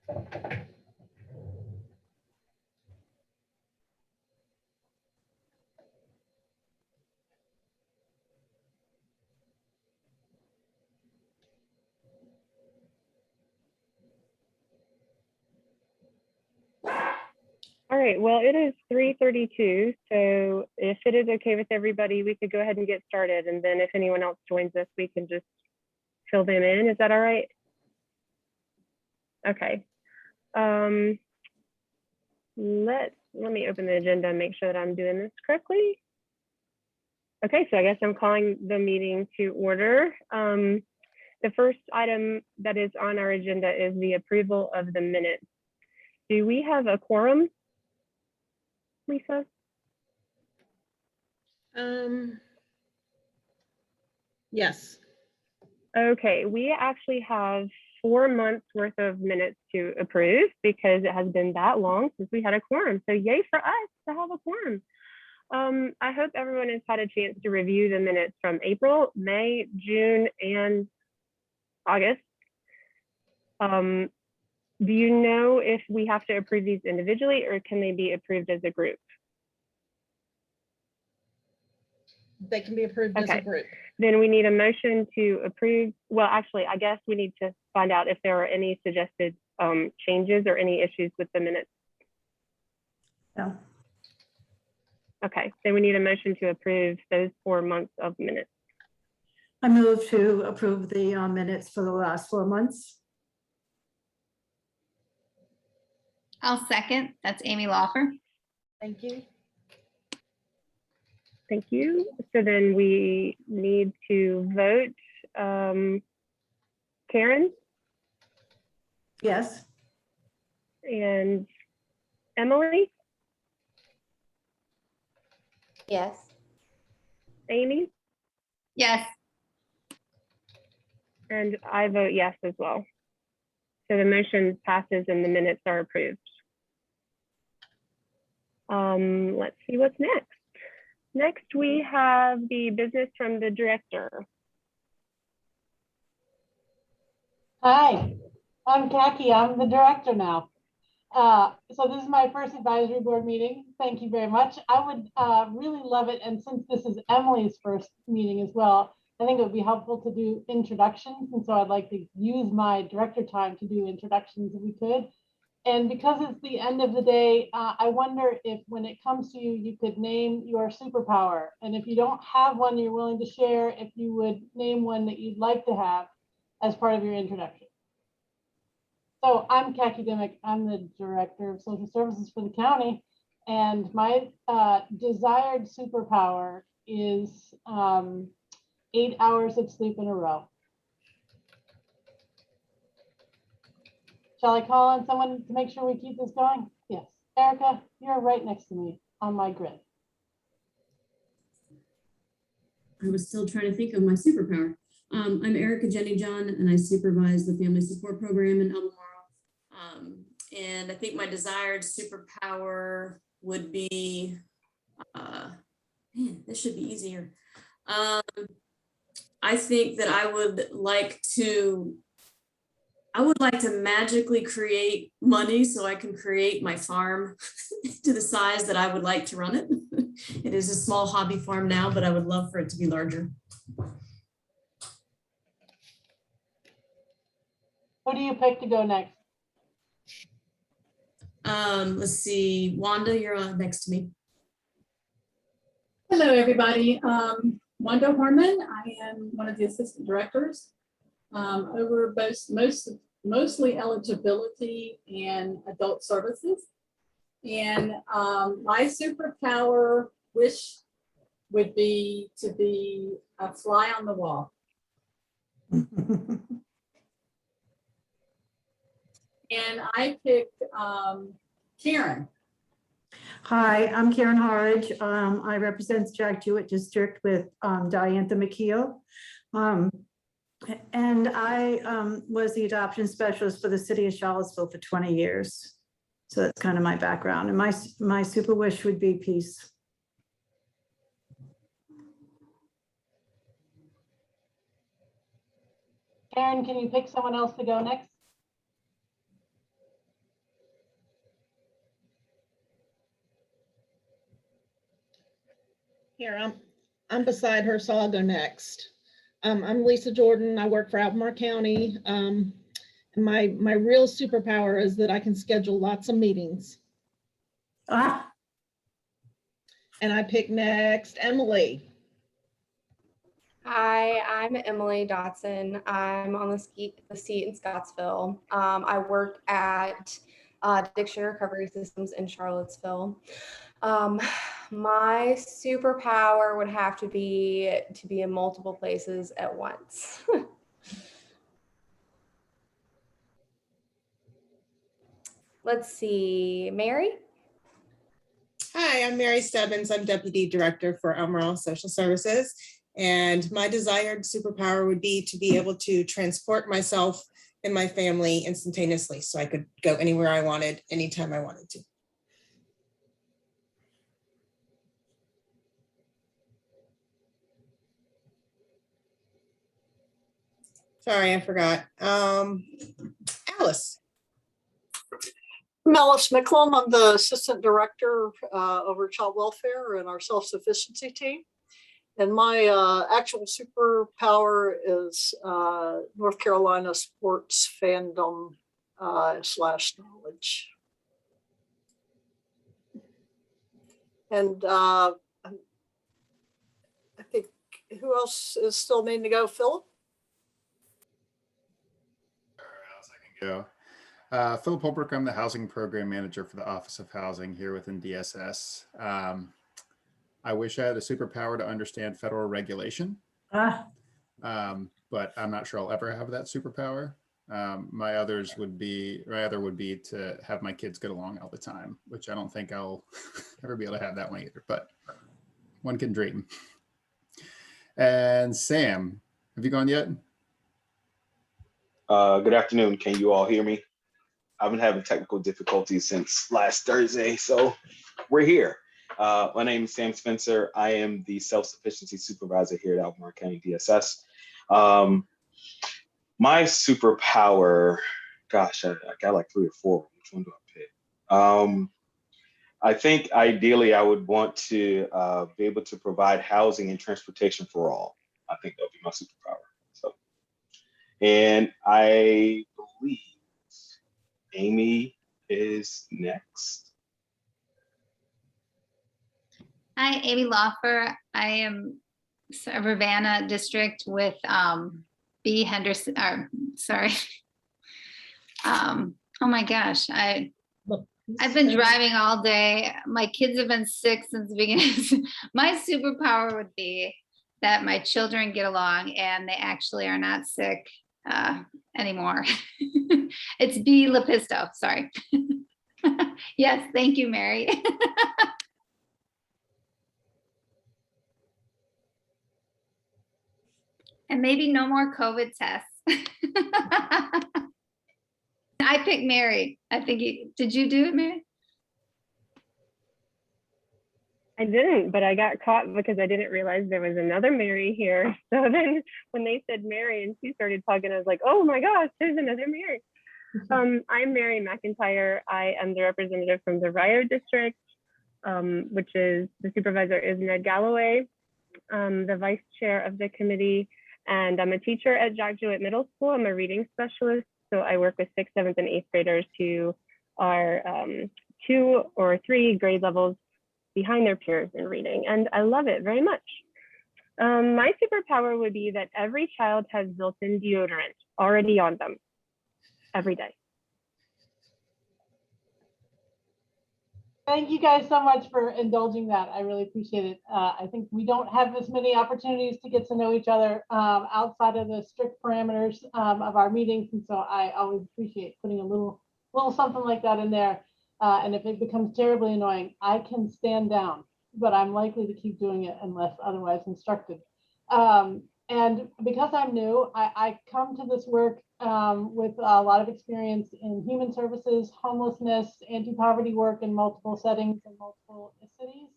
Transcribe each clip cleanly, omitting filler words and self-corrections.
All right, well, it is 3:32, so if it is okay with everybody, we could go ahead and get started. And then if anyone else joins us, we can just fill them in. Is that all right? Okay. Let me open the agenda and make sure that I'm doing this correctly. Okay, so I guess I'm calling the meeting to order. The first item that is on our agenda is the approval of the minutes. Do we have a quorum, Lisa? Yes. Okay, we actually have 4 months worth of minutes to approve because it has been that long since we had a quorum. So yay for us to have a quorum. I hope everyone has had a chance to review the minutes from April, May, June, and August. Do you know if we have to approve these individually or can they be approved as a group? They can be approved as a group. Then we need a motion to approve. Well, actually, I guess we need to find out if there are any suggested changes or any issues with the minutes. No. Okay, then we need a motion to approve those 4 months of minutes. I move to approve the minutes for the last 4 months. I'll second. That's Amy Lawfer. Thank you. Thank you. So then we need to vote. Karen? Yes. And Emily? Yes. Amy? Yes. And I vote yes as well. So the motion passes and the minutes are approved. Let's see what's next. Next, we have the business from the director. Hi, I'm Kaki. I'm the director now. So this is my first advisory board meeting. Thank you very much. I would really love it. And since this is Emily's first meeting as well, I think it would be helpful to do introductions. And so I'd like to use my director time to do introductions if we could. And because it's the end of the day, I wonder if when it comes to you, you could name your superpower. And if you don't have one you're willing to share, if you would name one that you'd like to have as part of your introduction. So I'm Kaki Dimmick. I'm the Director of Social Services for the county. And my desired superpower is 8 hours of sleep in a row. Shall I call on someone to make sure we keep this going? Yes. Erica, you're right next to me on my grid. I was still trying to think of my superpower. I'm Erica Jenny John, and I supervise the family support program in Albemarle. And I think my desired superpower would be, man, this should be easier. I think that I would like to magically create money so I can create my farm to the size that I would like to run it. It is a small hobby farm now, but I would love for it to be larger. Who do you pick to go next? Let's see, Wanda, you're on next to me. Hello, everybody. Wanda Horman. I am one of the assistant directors over both mostly eligibility and adult services. And my superpower wish would be to be a fly on the wall. And I picked Karen. Hi, I'm Karen Harridge. I represent Jack Jewett District with Diantha McKeel. And I was the adoption specialist for the city of Charlottesville for 20 years. So that's kind of my background. And my super wish would be peace. Karen, can you pick someone else to go next? Here, I'm beside her, so I'll go next. I'm Lisa Jordan. I work for Albemarle County. And my real superpower is that I can schedule lots of meetings. Ah, And I pick next, Emily. Hi, I'm Emily Dotson. I'm on the seat in Scottsville. I work at Addiction Recovery Systems in Charlottesville. My superpower would have to be in multiple places at once. Let's see, Mary? Hi, I'm Mary Stebbins. I'm Deputy Director for Albemarle Social Services. And my desired superpower would be to be able to transport myself and my family instantaneously so I could go anywhere I wanted, anytime I wanted to. Sorry, I forgot. Alice. Mellis Micklem, I'm the Assistant Director over Child Welfare and our self-sufficiency team. And my actual superpower is North Carolina sports fandom / knowledge. And I think, who else is still needing to go? Philip? Go. Philip Holbrook, I'm the Housing Program Manager for the Office of Housing here within DSS. I wish I had a superpower to understand federal regulation, ah, but I'm not sure I'll ever have that superpower. My other would be to have my kids get along all the time, which I don't think I'll ever be able to have that one either, but one can dream. And Sam, have you gone yet? Good afternoon. Can you all hear me? I've been having technical difficulties since last Thursday, so we're here. My name is Sam Spencer. I am the self-sufficiency supervisor here at Albemarle County DSS. My superpower, gosh, I got like 3 or 4. Which one do I pick? I think ideally I would want to be able to provide housing and transportation for all. I think that would be my superpower. So, and I believe Amy is next. Hi, Amy Loffer. I am Ravenna District with B. Henderson, or sorry. Oh my gosh, I've been driving all day. My kids have been sick since the beginning. My superpower would be that my children get along and they actually are not sick anymore. It's B. Lepisto, sorry. Yes, thank you, Mary. And maybe no more COVID tests. I picked Mary. I think did you do it, Mary? I didn't, but I got caught because I didn't realize there was another Mary here. So then when they said Mary and she started talking, I was like, oh my gosh, there's another Mary. I'm Mary McIntyre. I am the representative from the Rio District, which is, the supervisor is Ned Galloway, the vice chair of the committee. And I'm a teacher at Jack Jewett Middle School. I'm a reading specialist. So I work with 6th, 7th, and 8th graders who are 2 or 3 grade levels behind their peers in reading. And I love it very much. My superpower would be that every child has built-in deodorant already on them every day. Thank you guys so much for indulging that. I really appreciate it. I think we don't have as many opportunities to get to know each other outside of the strict parameters of our meetings. And so I always appreciate putting a little something like that in there. And if it becomes terribly annoying, I can stand down, but I'm likely to keep doing it unless otherwise instructed. And because I'm new, I come to this work with a lot of experience in human services, homelessness, anti-poverty work in multiple settings in multiple cities,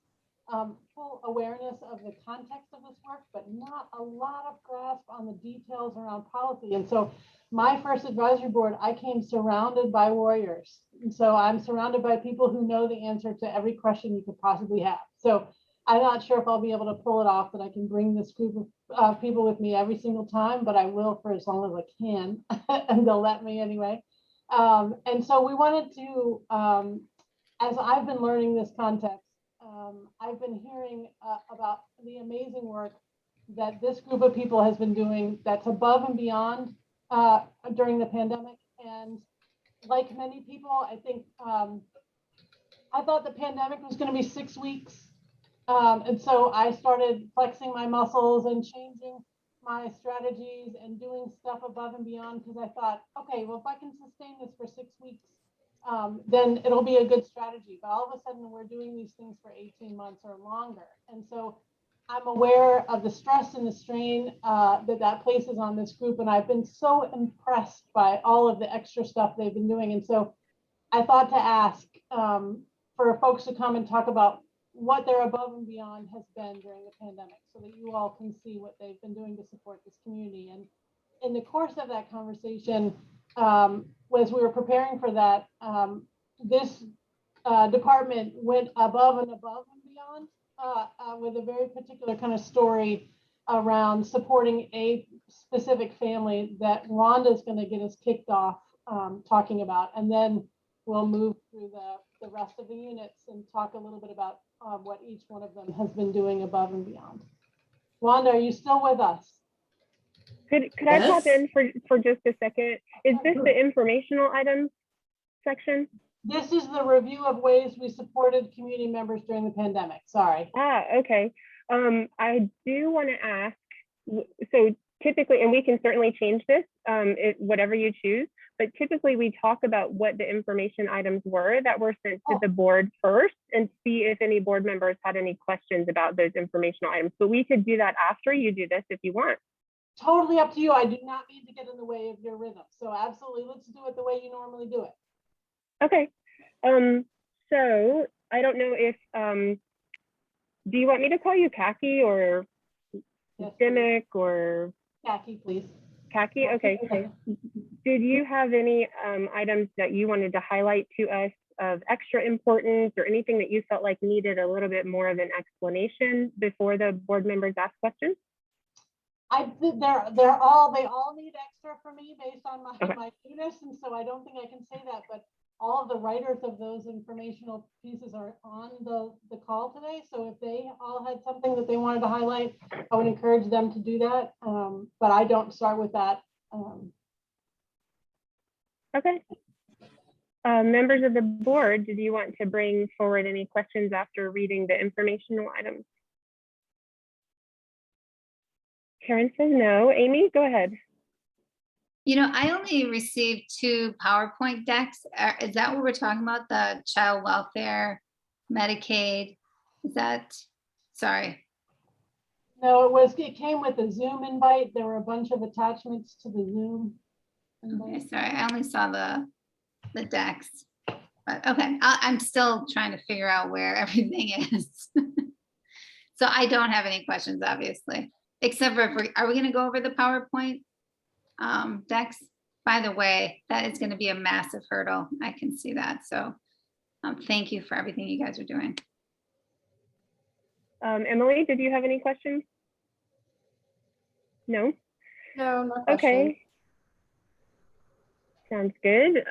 full awareness of the context of this work, but not a lot of grasp on the details around policy. And so my first advisory board, I came surrounded by warriors. And so I'm surrounded by people who know the answer to every question you could possibly have. So I'm not sure if I'll be able to pull it off, that I can bring this group of people with me every single time, but I will for as long as I can, and they'll let me anyway. And so we wanted to, as I've been learning this context, I've been hearing about the amazing work that this group of people has been doing that's above and beyond during the pandemic. And like many people, I think I thought the pandemic was going to be 6 weeks. And so I started flexing my muscles and changing my strategies and doing stuff above and beyond, because I thought, okay, well, if I can sustain this for 6 weeks, then it'll be a good strategy. But all of a sudden, we're doing these things for 18 months or longer. And so I'm aware of the stress and the strain that places on this group. And I've been so impressed by all of the extra stuff they've been doing. And so I thought to ask for folks to come and talk about what their above and beyond has been during the pandemic, so that you all can see what they've been doing to support this community. And in the course of that conversation, as we were preparing for that, this department went above and beyond with a very particular kind of story around supporting a specific family that Rhonda's going to get us kicked off talking about, and then we'll move through the rest of the units and talk a little bit about what each one of them has been doing above and beyond. Wanda, are you still with us? Could I pop in for just a second? Is this the informational items section? This is the review of ways we supported community members during the pandemic. Sorry. Okay. I do want to ask, so typically, and we can certainly change this, whatever you choose, but typically we talk about what the information items were that were sent to the board first, and see if any board members had any questions about those informational items. But we could do that after you do this if you want. Totally up to you. I do not mean to get in the way of your rhythm. So absolutely, let's do it the way you normally do it. Okay. So I don't know if, do you want me to call you Khaki or Dimick or? Khaki, please. Khaki, okay. Did you have any items that you wanted to highlight to us of extra importance, or anything that you felt like needed a little bit more of an explanation before the board members ask questions? They all need extra for me based on my newness, and so I don't think I can say that, but all of the writers of those informational pieces are on the call today. So if they all had something that they wanted to highlight, I would encourage them to do that. But I don't start with that. Okay. Members of the board, did you want to bring forward any questions after reading the informational items? Karen says no. Amy, go ahead. You know, I only received 2 PowerPoint decks. Is that what we're talking about? The child welfare, Medicaid? Is that, sorry. No, it came with a Zoom invite. There were a bunch of attachments to the Zoom invite. Okay, sorry, I only saw the decks. But okay, I'm still trying to figure out where everything is. So I don't have any questions, obviously, except for, are we going to go over the PowerPoint decks? By the way, that is going to be a massive hurdle. I can see that. So thank you for everything you guys are doing. Emily, did you have any questions? No? No, no question. Okay. Sounds good.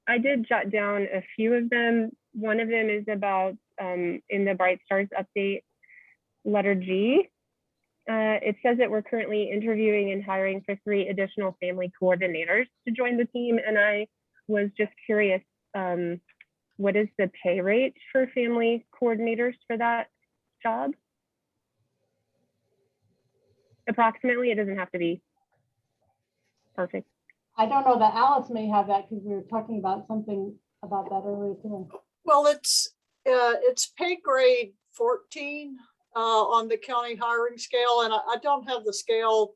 I did jot down a few of them. One of them is about in the Bright Stars update, letter G. It says that we're currently interviewing and hiring for 3 additional family coordinators to join the team. And I was just curious, what is the pay rate for family coordinators for that job? Approximately, it doesn't have to be perfect. I don't know that Alice may have that, because we were talking about something about that earlier today. Well, it's pay grade 14 on the county hiring scale, and I don't have the scale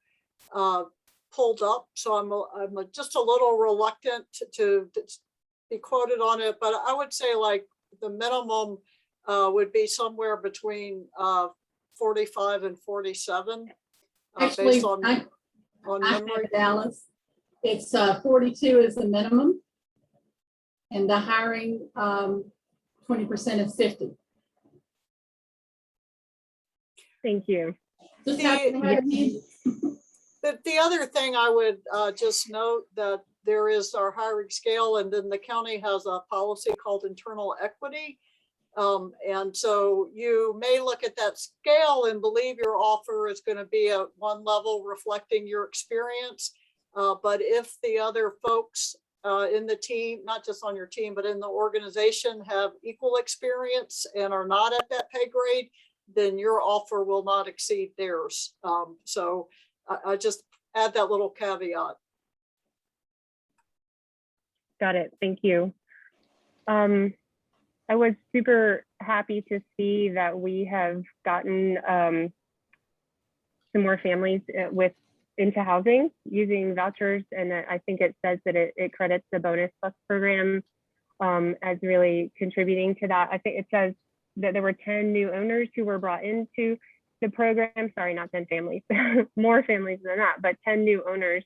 pulled up, so I'm just a little reluctant to be quoted on it. But I would say like the minimum would be somewhere between 45 and 47. Actually, based on I memory. have Dallas. It's 42 is the minimum, and the hiring 20% is 50. Thank you. Just The- happen to have me. The other thing I would just note that there is our hiring scale, and then the county has a policy called internal equity. And so you may look at that scale and believe your offer is going to be at one level reflecting your experience. But if the other folks in the team, not just on your team, but in the organization have equal experience and are not at that pay grade, then your offer will not exceed theirs. So I just add that little caveat. Got it. Thank you. I was super happy to see that we have gotten some more families into housing using vouchers. And I think it says that it credits the bonus bus program as really contributing to that. I think it says that there were 10 new owners who were brought into the program. Sorry, not 10 families, more families than that, but 10 new owners.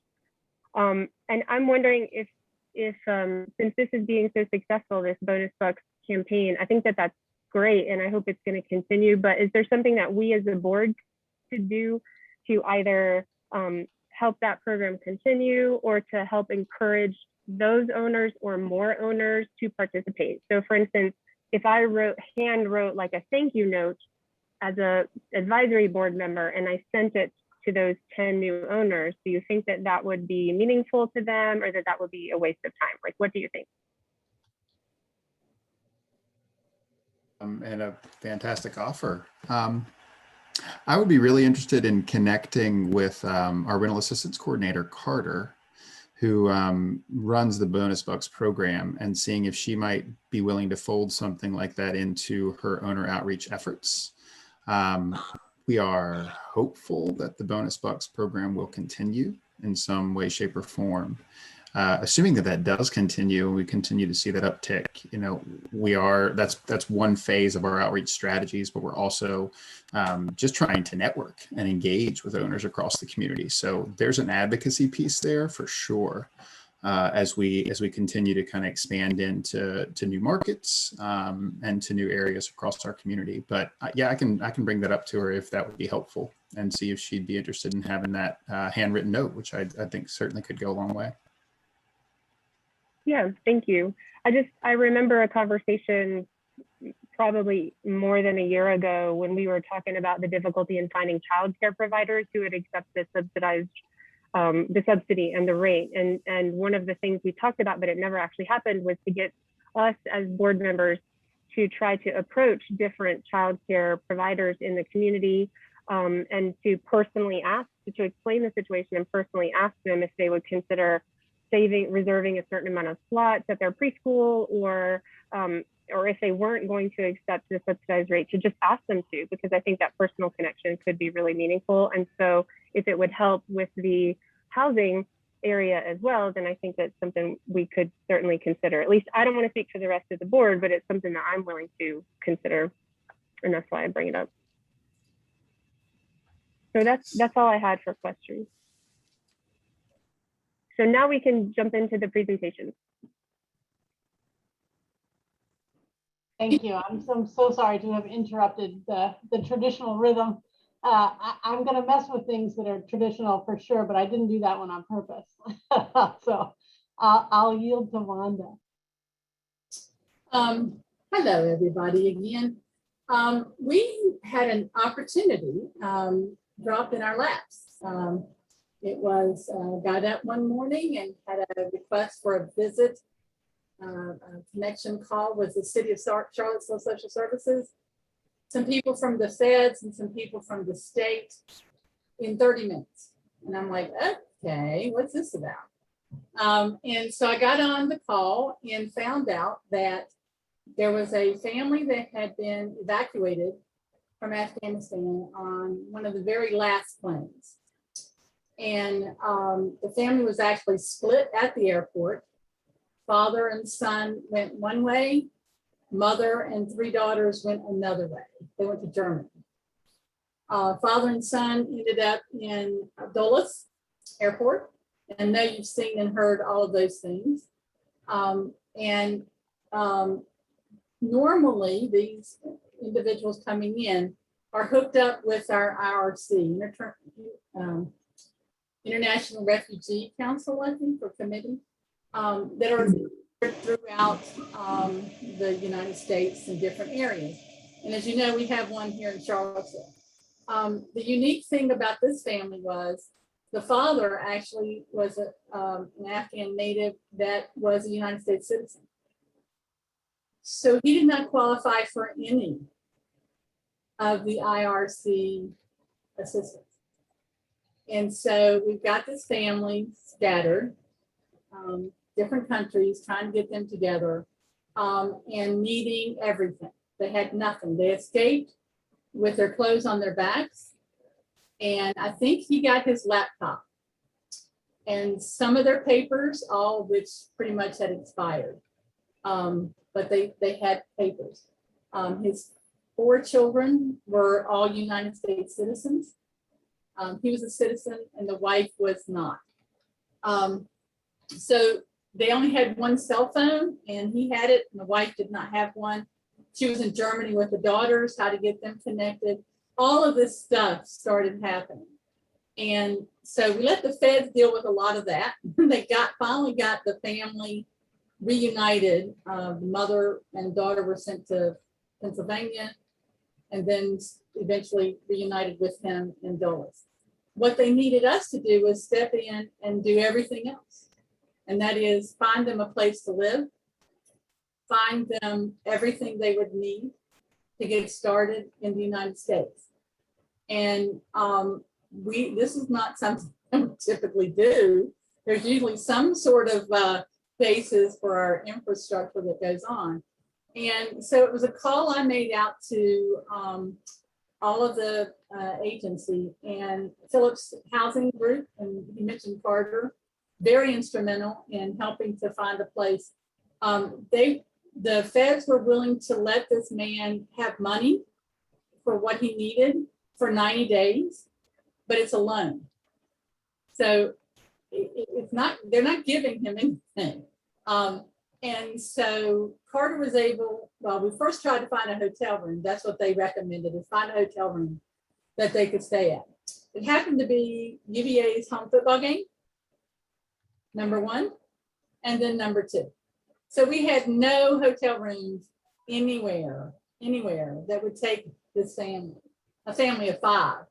And I'm wondering if since this is being so successful, this bonus bucks campaign, I think that that's great, and I hope it's going to continue. But is there something that we as a board could do to either help that program continue or to help encourage those owners or more owners to participate? So for instance, if I hand wrote like a thank you note as a advisory board member and I sent it to those 10 new owners, do you think that that would be meaningful to them, or that that would be a waste of time? Like, what do you think? And a fantastic offer. I would be really interested in connecting with our rental assistance coordinator, Carter, who runs the Bonus Bucks program, and seeing if she might be willing to fold something like that into her owner outreach efforts. We are hopeful that the Bonus Bucks program will continue in some way, shape, or form. Assuming that that does continue, and we continue to see that uptick, you know, that's one phase of our outreach strategies, but we're also just trying to network and engage with owners across the community. So there's an advocacy piece there for sure, as we continue to kind of expand into new markets and to new areas across our community. But yeah, I can bring that up to her if that would be helpful, and see if she'd be interested in having that handwritten note, which I think certainly could go a long way. Yeah, thank you. I remember a conversation probably more than a year ago when we were talking about the difficulty in finding childcare providers who would accept the subsidy and the rate. And one of the things we talked about, but it never actually happened, was to get us as board members to try to approach different childcare providers in the community and to personally to explain the situation and personally ask them if they would consider reserving a certain amount of slots at their preschool, or if they weren't going to accept the subsidized rate, to just ask them to, because I think that personal connection could be really meaningful. And so if it would help with the housing area as well, then I think that's something we could certainly consider. At least I don't want to speak for the rest of the board, but it's something that I'm willing to consider, and that's why I bring it up. So that's all I had for questions. So now we can jump into the presentation. Thank you. I'm so sorry to have interrupted the traditional rhythm. I'm going to mess with things that are traditional for sure, but I didn't do that one on purpose. So I'll yield to Wanda. Hello, everybody again. We had an opportunity dropped in our laps. It was, got up one morning and had a request for a visit, a connection call with the City of Charlottesville Social Services, some people from the feds and some people from the state in 30 minutes. And I'm like, okay, what's this about? And so I got on the call and found out that there was a family that had been evacuated from Afghanistan on one of the very last planes. And the family was actually split at the airport. Father and son went one way, mother and 3 daughters went another way. They went to Germany. Father and son ended up in Dulles Airport. And I know you've seen and heard all of those things. Normally these individuals coming in are hooked up with our IRC, International Refugee Council, I think, or committee, that are throughout the United States in different areas. And as you know, we have one here in Charlottesville. The unique thing about this family was the father actually was an Afghan native that was a United States citizen. So he did not qualify for any of the IRC assistance. And so we've got this family scattered, different countries, trying to get them together and needing everything. They had nothing. They escaped with their clothes on their backs. And I think he got his laptop and some of their papers, all of which pretty much had expired. But they had papers. His 4 children were all United States citizens. He was a citizen and the wife was not. So they only had one cell phone and he had it and the wife did not have one. She was in Germany with the daughters, how to get them connected. All of this stuff started happening. And so we let the feds deal with a lot of that. They finally got the family reunited. The mother and daughter were sent to Pennsylvania and then eventually reunited with him in Dulles. What they needed us to do was step in and do everything else. And that is find them a place to live, find them everything they would need to get started in the United States. And this is not something we typically do. There's usually some sort of basis for our infrastructure that goes on. And so it was a call I made out to all of the agency and Phillips Housing Group, and he mentioned Carter, very instrumental in helping to find a place. The feds were willing to let this man have money for what he needed for 90 days, but it's a loan. So it's not, they're not giving him anything. And so Carter was able, well, we first tried to find a hotel room. That's what they recommended, is find a hotel room that they could stay at. It happened to be UVA's home football game, number 1, and then number 2. So we had no hotel rooms anywhere that would take this family, a family of 5.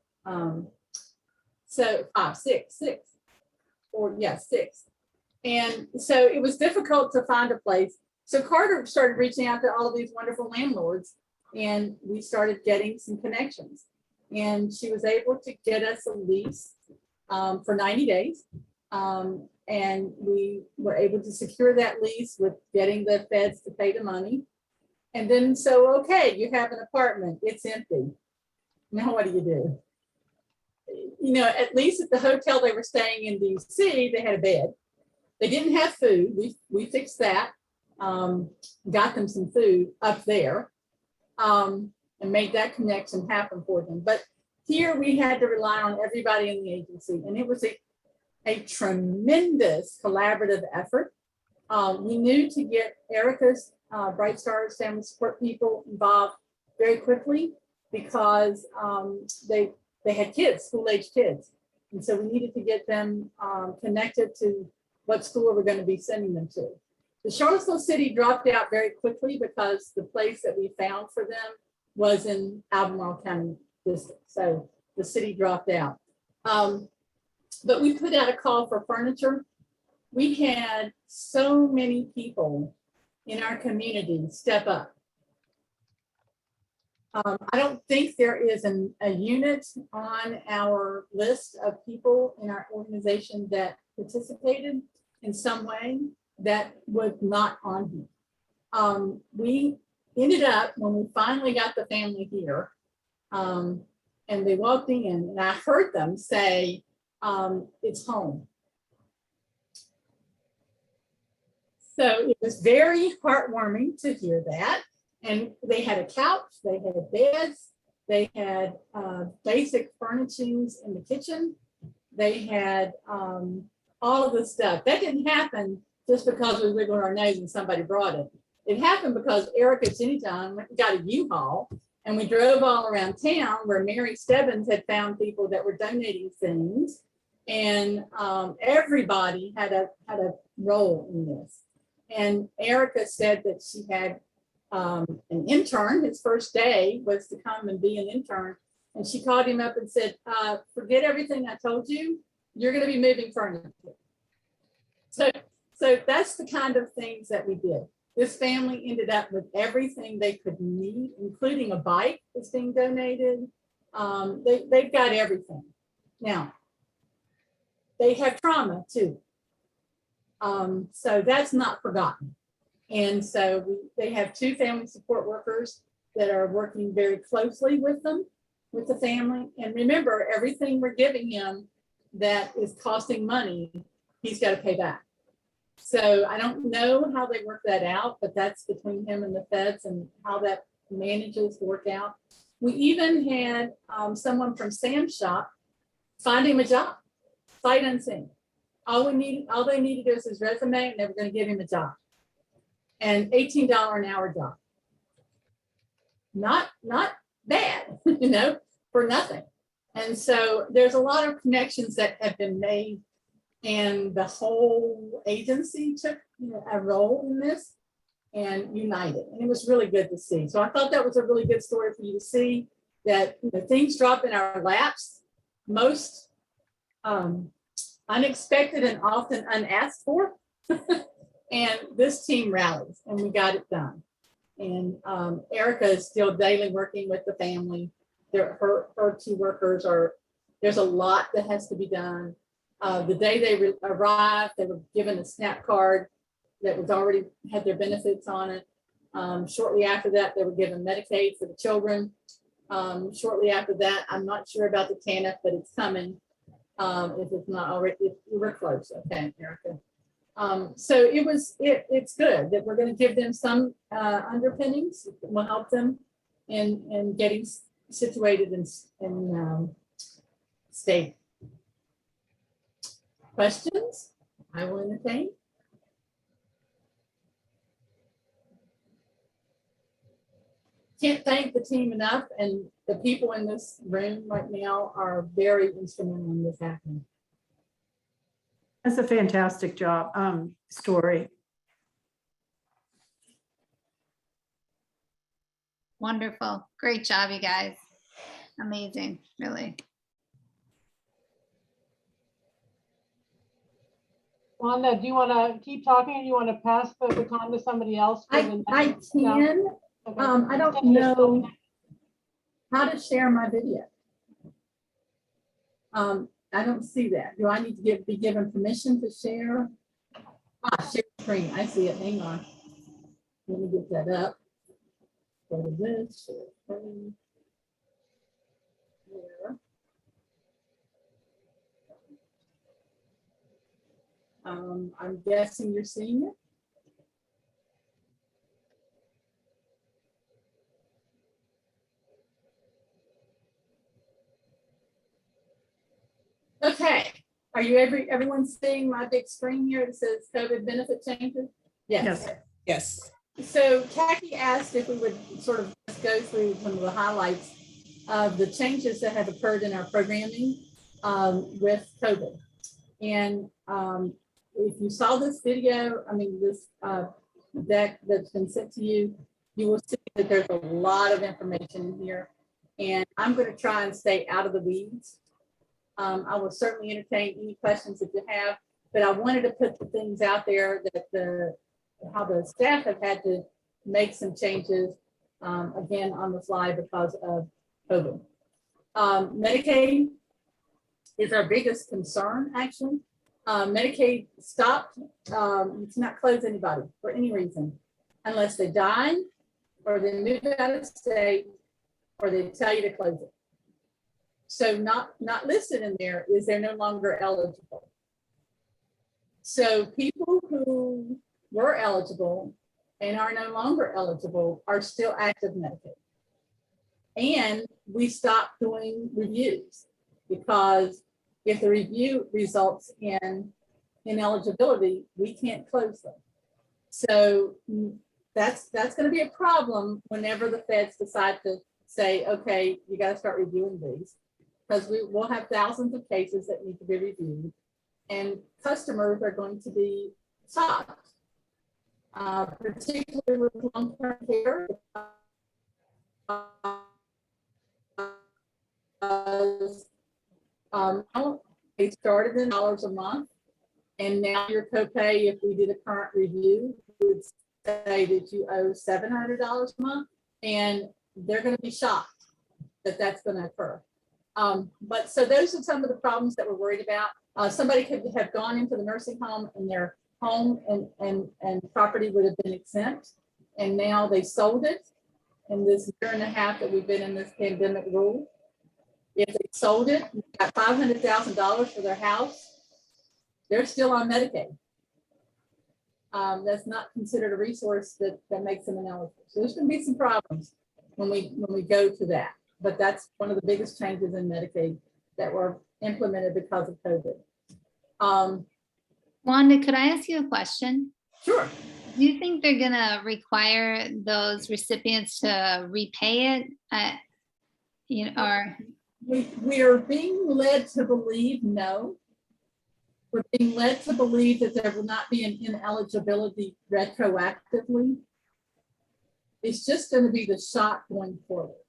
So 5, 6, or yeah, 6. And so it was difficult to find a place. So Carter started reaching out to all of these wonderful landlords and we started getting some connections. And she was able to get us a lease for 90 days. And we were able to secure that lease with getting the feds to pay the money. And then, so, okay, you have an apartment, it's empty. Now what do? You know, at least at the hotel they were staying in DC, they had a bed. They didn't have food. We fixed that, got them some food up there, and made that connection happen for them. But here we had to rely on everybody in the agency, and it was a tremendous collaborative effort. We knew to get Erica's Bright Stars Family Support people involved very quickly because they had kids, school-age kids. And so we needed to get them connected to what school we're going to be sending them to. The Charlottesville city dropped out very quickly because the place that we found for them was in Albemarle County District. So the city dropped out. But we put out a call for furniture. We had so many people in our community step up. I don't think there is a unit on our list of people in our organization that participated in some way that was not on here. We ended up, when we finally got the family here, and they walked in, and I heard them say, it's home. So it was very heartwarming to hear that. And they had a couch, they had beds, they had basic furnishings in the kitchen. They had all of the stuff. That didn't happen just because we wiggled our nose and somebody brought it. It happened because Erica Jenny John got a U-Haul And we drove all around town where Mary Stebbins had found people that were donating things. And everybody had a role in this. And Erica said that she had an intern. His first day was to come and be an intern. And she called him up and said, forget everything I told you. You're going to be moving furniture. So that's the kind of things that we did. This family ended up with everything they could need, including a bike that's being donated. They've got everything. Now, they have trauma too. So that's not forgotten. And so they have 2 family support workers that are working very closely with them, with the family. And remember, everything we're giving him that is costing money, he's got to pay back. So I don't know how they work that out, but that's between him and the feds and how that manages to work out. We even had someone from Sam's shop find him a job, sight unseen. All they needed was his resume, and they were going to give him a job, and $18 an hour job. Not bad, you know, for nothing. And so there's a lot of connections that have been made, and the whole agency took a role in this and united. And it was really good to see. So I thought that was a really good story for you to see that things drop in our laps, most unexpected and often unasked for. And this team rallies and we got it done. And Erica is still daily working with the family. Her 2 workers there's a lot that has to be done. The day they arrived, they were given a SNAP card that was already had their benefits on it. Shortly after that, they were given Medicaid for the children. Shortly after that, I'm not sure about the TANF, but it's coming. If it's not already, we're close. Okay, Erica. So it's good that we're going to give them some underpinnings. Will help them in getting situated in state. Questions? I will entertain. Can't thank the team enough, and the people in this room right now are very instrumental in this happening. That's a fantastic job, story. Wonderful. Great job, you guys. Amazing, really. Wanda, do you want to keep talking or do you want to pass the baton to somebody else? I can. Okay. I don't know how to share my video. I don't see that. Do I need to be given permission to share? Share screen. I see it. Hang on. Let me get that up. Go to this. Share screen. Here. I'm guessing you're seeing it. Okay, are you everyone seeing my big screen here that says COVID benefit changes? Yes. Yes. So Kathy asked if we would sort of go through some of the highlights of the changes that have occurred in our programming with COVID. And if you saw this video, I mean, this deck that's been sent to you, you will see that there's a lot of information in here. And I'm going to try and stay out of the weeds. I will certainly entertain any questions if you have, but I wanted to put the things out there that how the staff have had to make some changes again on the fly because of COVID. Medicaid is our biggest concern, actually. Medicaid stopped. You cannot close anybody for any reason unless they die or they move out of state or they tell you to close it. So not listed in there is they're no longer eligible. So people who were eligible and are no longer eligible are still active Medicaid. And we stopped doing reviews because if the review results in ineligibility, we can't close them. So that's going to be a problem whenever the feds decide to say, okay, you got to start reviewing these, because we will have thousands of cases that need to be reviewed, and customers are going to be shocked, particularly with long-term care. They started in dollars a month, and now your copay, if we did a current review, would say that you owe $700 a month, and they're going to be shocked that that's going to occur. But so those are some of the problems that we're worried about. Somebody could have gone into the nursing home and their home and property would have been exempt, and now they sold it in this year and a half that we've been in this pandemic rule. If they sold it, got $500,000 for their house, they're still on Medicaid. That's not considered a resource that makes them ineligible. So there's going to be some problems when we go to that. But that's one of the biggest changes in Medicaid that were implemented because of COVID. Wanda, could I ask you a question? Sure. Do you think they're gonna require those recipients to repay it? Or we are being led to believe no. We're being led to believe that there will not be an ineligibility retroactively. It's just going to be the shock going forward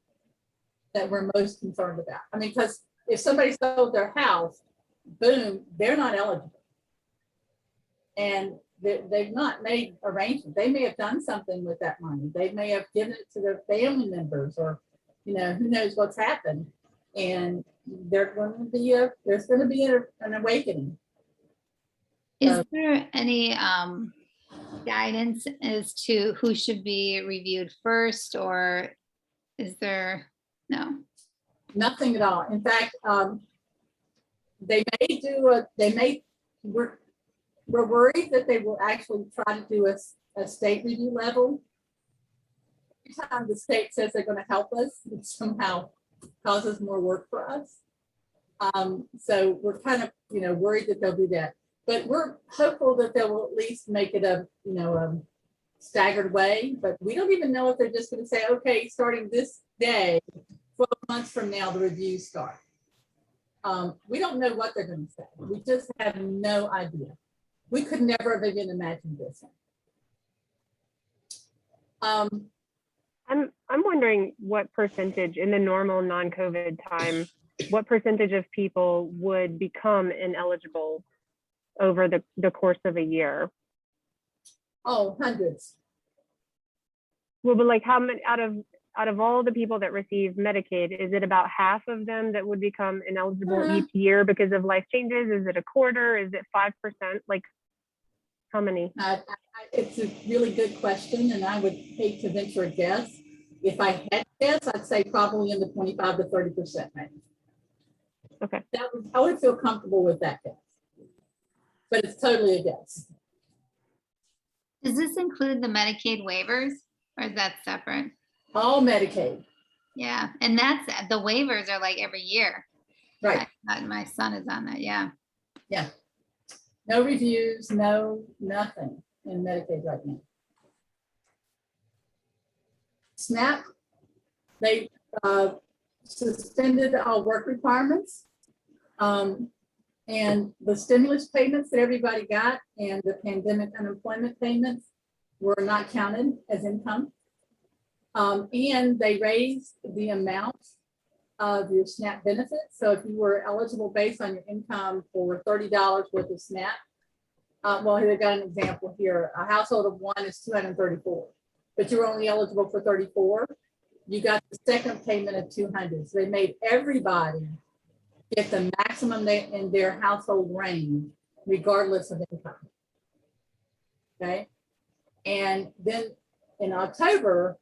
that we're most concerned about. I mean, because if somebody sold their house, boom, they're not eligible. And they've not made arrangements. They may have done something with that money. They may have given it to their family members, or, who knows what's happened. And there's going to be an awakening. is there any guidance as to who should be reviewed first, or is there no? Nothing at all. In fact, we're worried that they will actually try to do a state review level. Every time the state says they're going to help us, it somehow causes more work for us. So we're kind of, worried that they'll do that. But we're hopeful that they will at least make it a staggered way. But we don't even know if they're just going to say, okay, starting this day, 12 months from now, the reviews start. We don't know what they're going to say. We just have no idea. We could never have even imagined this. I'm wondering what percentage in the normal non-COVID time, what percentage of people would become ineligible over the course of a year? Oh, hundreds. Well, but like how many out of all the people that receive Medicaid, is it about half of them that would become ineligible each year because of life changes? Is it a quarter? Is it 5%? Like how many? It's a really good question, and I would hate to venture a guess. If I had to guess, I'd say probably in the 25 to 30% range. Okay. I would feel comfortable with that guess, but it's totally a guess. Does this include the Medicaid waivers, or is that separate? All Medicaid. Yeah, and that's the waivers are like every year. Right. My son is on that. Yeah. Yeah. No reviews, nothing in Medicaid right now. SNAP, they suspended all work requirements, and the stimulus payments that everybody got and the pandemic unemployment payments were not counted as income. And they raised the amount of your SNAP benefits. So if you were eligible based on your income for $30 worth of SNAP, well, here we got an example here. A household of one is 234, but you're only eligible for 34. You got the second payment of 200. So they made everybody get the maximum in their household range, regardless of income. Okay. And then in October,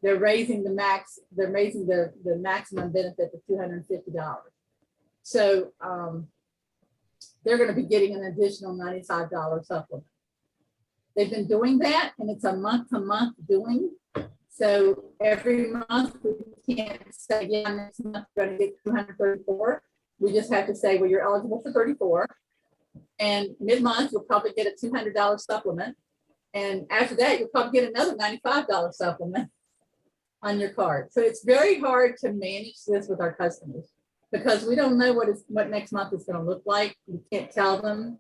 they're raising the maximum benefit to $250. So they're going to be getting an additional $95 supplement. They've been doing that, and it's a month-to-month doing. So every month we can't say, yeah, next month we're going to get 234. We just have to say, well, you're eligible for 34. And mid-month, you'll probably get a $200 supplement. And after that, you'll probably get another $95 supplement. on your card. So it's very hard to manage this with our customers because we don't know what next month is going to look like. We can't tell them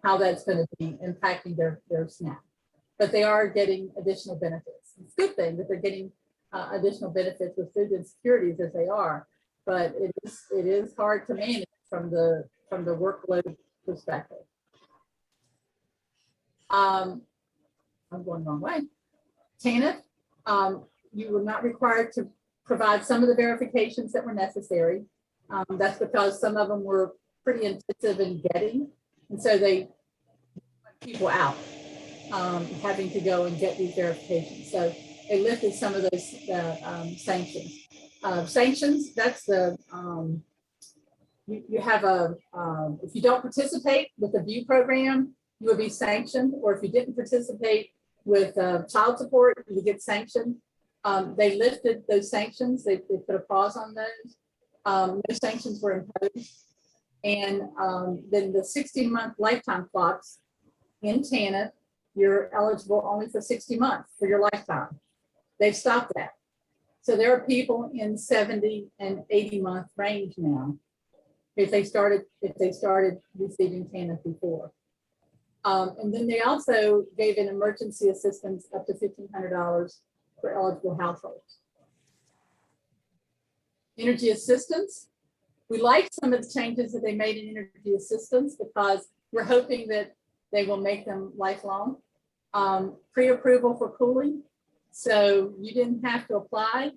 how that's going to be impacting their SNAP, but they are getting additional benefits. It's a good thing that they're getting additional benefits with food insecurities as they are, but it is hard to manage from the workload perspective. I'm going the wrong way. TANF, you were not required to provide some of the verifications that were necessary. That's because some of them were pretty intensive in getting, and so they put people out having to go and get these verifications. So they lifted some of those sanctions. Sanctions, that's the, you have a, if you don't participate with the VIEW program, you would be sanctioned, or if you didn't participate with child support, you get sanctioned. They lifted those sanctions. They put a pause on those. No sanctions were imposed. And then the 60-month lifetime clocks in TANF, you're eligible only for 60 months for your lifetime. They've stopped that. So there are people in 70 and 80-month range now if they started receiving TANF before. And then they also gave an emergency assistance up to $1,500 for eligible households. Energy assistance. We like some of the changes that they made in energy assistance because we're hoping that they will make them lifelong. Pre-approval for cooling. So you didn't have to apply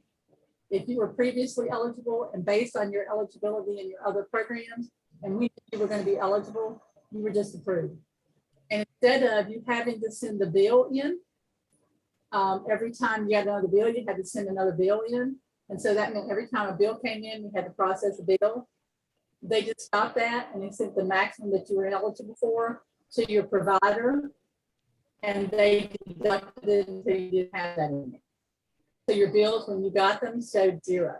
if you were previously eligible, and based on your eligibility and your other programs, and we knew you were going to be eligible, you were just approved. And instead of you having to send the bill in, every time you had another bill, you had to send another bill in. And so that meant every time a bill came in, you had to process a bill. They just stopped that and they sent the maximum that you were eligible for to your provider. And they deducted it until you didn't have that in there. So your bills, when you got them, showed zero.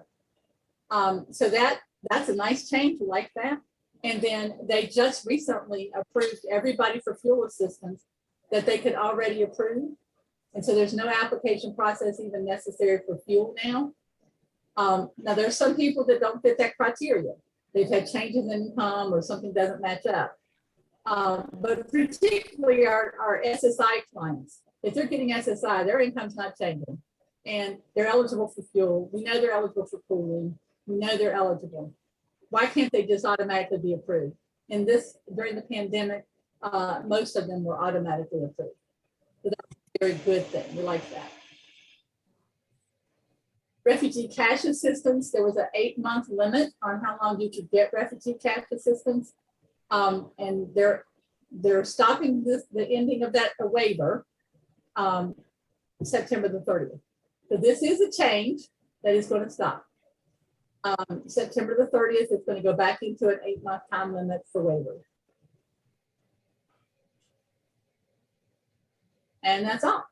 So that's a nice change, we like that. And then they just recently approved everybody for fuel assistance that they could already approve. And so there's no application process even necessary for fuel now. Now there's some people that don't fit that criteria. They've had changes in income or something doesn't match up. But particularly our SSI clients, if they're getting SSI, their income's not changing and they're eligible for fuel. We know they're eligible for cooling. We know they're eligible. Why can't they just automatically be approved? And this, during the pandemic, most of them were automatically approved. So that's a very good thing. We like that. Refugee cash assistance, there was an 8-month limit on how long you could get refugee cash assistance. And they're stopping the ending of that waiver September the 30th. So this is a change that is going to stop. September the 30th, it's going to go back into an 8-month time limit for waiver. And that's all.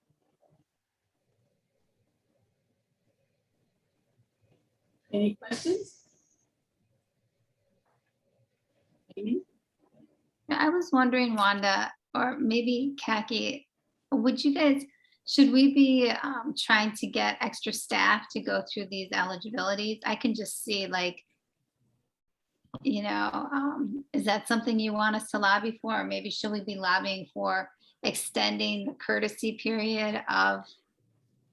Any questions? Amy? I was wondering, Wanda, or maybe Kaki, should we be trying to get extra staff to go through these eligibilities? I can just see is that something you want us to lobby for? Or maybe should we be lobbying for extending the courtesy period of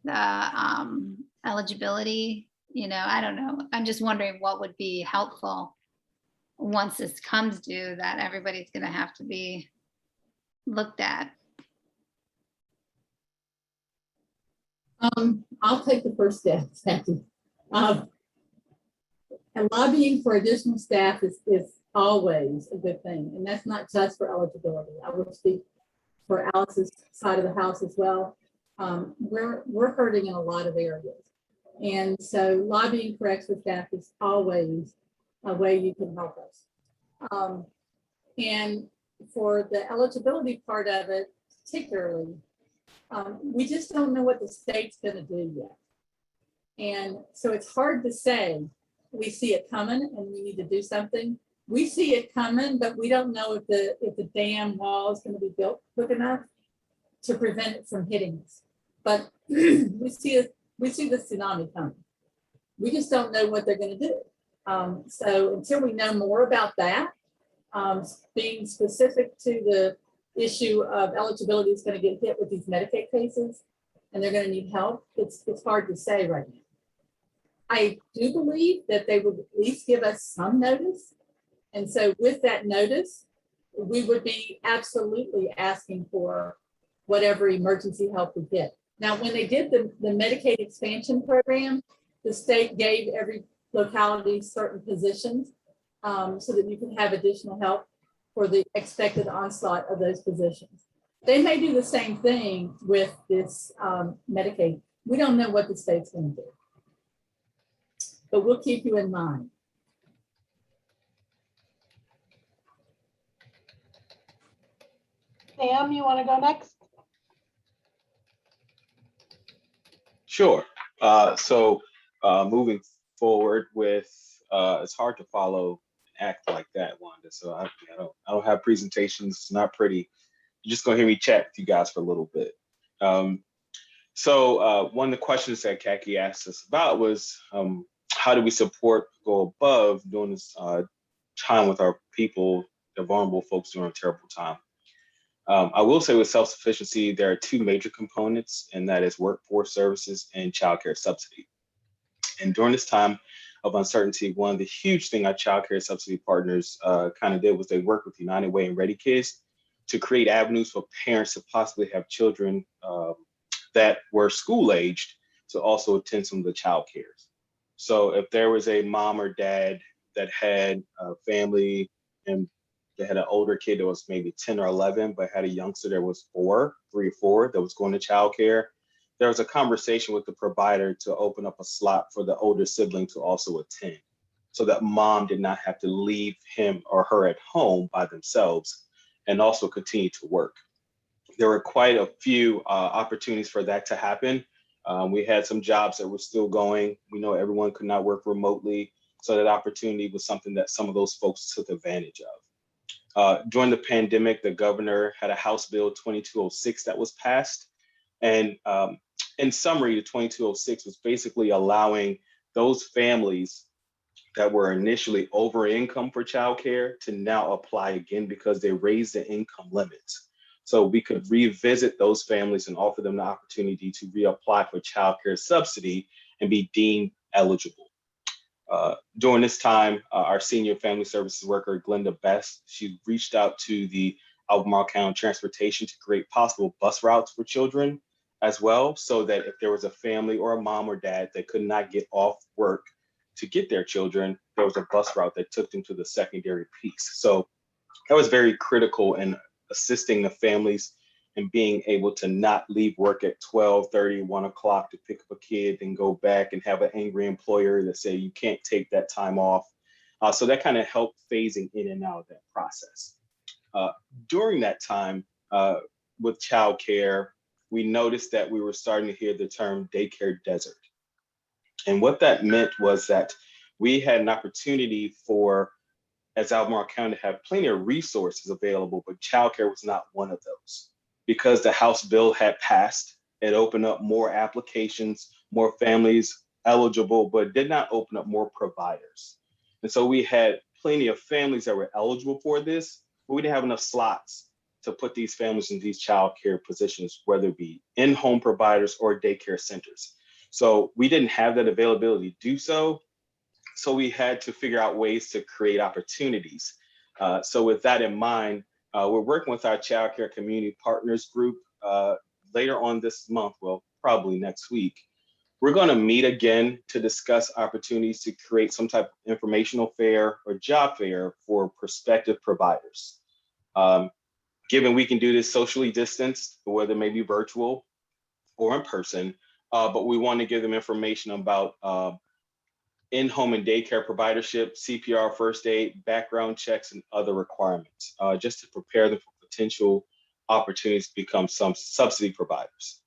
the eligibility? I don't know. I'm just wondering what would be helpful once this comes due, that everybody's going to have to be looked at. I'll take the first step, Kathy. And lobbying for additional staff is always a good thing. And that's not just for eligibility. I will speak for Alice's side of the house as well. We're hurting in a lot of areas. And so lobbying for extra staff is always a way you can help us. And for the eligibility part of it, particularly, we just don't know what the state's going to do yet. And so it's hard to say. We see it coming and we need to do something. We see it coming, but we don't know if the dam wall is going to be built quick enough to prevent it from hitting us. But we see we see the tsunami coming. We just don't know what they're going to do. So until we know more about that, being specific to the issue of eligibility is going to get hit with these Medicaid cases, and they're going to need help. It's hard to say right now. I do believe that they would at least give us some notice. And so with that notice, we would be absolutely asking for whatever emergency help we get. Now, when they did the Medicaid expansion program, the state gave every locality certain positions so that you could have additional help for the expected onslaught of those positions. They may do the same thing with this Medicaid. We don't know what the state's going to do, but we'll keep you in mind. Sam, you want to go next? Sure. So moving forward with, it's hard to follow an act like that, Wanda. So I don't have presentations. It's not pretty. You're just gonna hear me chat with you guys for a little bit. So one of the questions that Kaki asked us about was, how do we support, go above during this time with our people, the vulnerable folks during a terrible time? I will say with self-sufficiency, there are two major components, and that is workforce services and childcare subsidy. And during this time of uncertainty, one of the huge thing our childcare subsidy partners kind of did was they worked with United Way and Ready Kids to create avenues for parents to possibly have children that were school-aged to also attend some of the child cares. So if there was a mom or dad that had a family and they had an older kid that was maybe 10 or 11, but had a youngster that was 3 or 4 that was going to childcare, there was a conversation with the provider to open up a slot for the older sibling to also attend, so that mom did not have to leave him or her at home by themselves and also continue to work. There were quite a few opportunities for that to happen. We had some jobs that were still going. We know everyone could not work remotely, so that opportunity was something that some of those folks took advantage of. During the pandemic, the governor had a House Bill 2206 that was passed. And in summary, the 2206 was basically allowing those families that were initially over income for childcare to now apply again because they raised the income limits. So we could revisit those families and offer them the opportunity to reapply for childcare subsidy and be deemed eligible. During this time, our senior family services worker, Glenda Best, she reached out to the Albemarle County Transportation to create possible bus routes for children as well, so that if there was a family or a mom or dad that could not get off work to get their children, there was a bus route that took them to the secondary piece. So that was very critical in assisting the families and being able to not leave work at 12:30, 1 o'clock to pick up a kid and go back and have an angry employer that say you can't take that time off. So that kind of helped phasing in and out of that process. During that time with childcare, we noticed that we were starting to hear the term daycare desert. And what that meant was that we had an opportunity for, as Albemarle County, to have plenty of resources available, but childcare was not one of those. Because the House bill had passed, it opened up more applications, more families eligible, but did not open up more providers. And so we had plenty of families that were eligible for this, but we didn't have enough slots to put these families in these childcare positions, whether it be in-home providers or daycare centers. So we didn't have that availability to do so. So we had to figure out ways to create opportunities. So with that in mind, we're working with our Child Care Community Partners group later on this month, well, probably next week. We're going to meet again to discuss opportunities to create some type of informational fair or job fair for prospective providers. Given we can do this socially distanced, whether it may be virtual or in person, but we want to give them information about in-home and daycare providership, CPR, first aid, background checks, and other requirements, just to prepare them for potential opportunities to become some subsidy providers.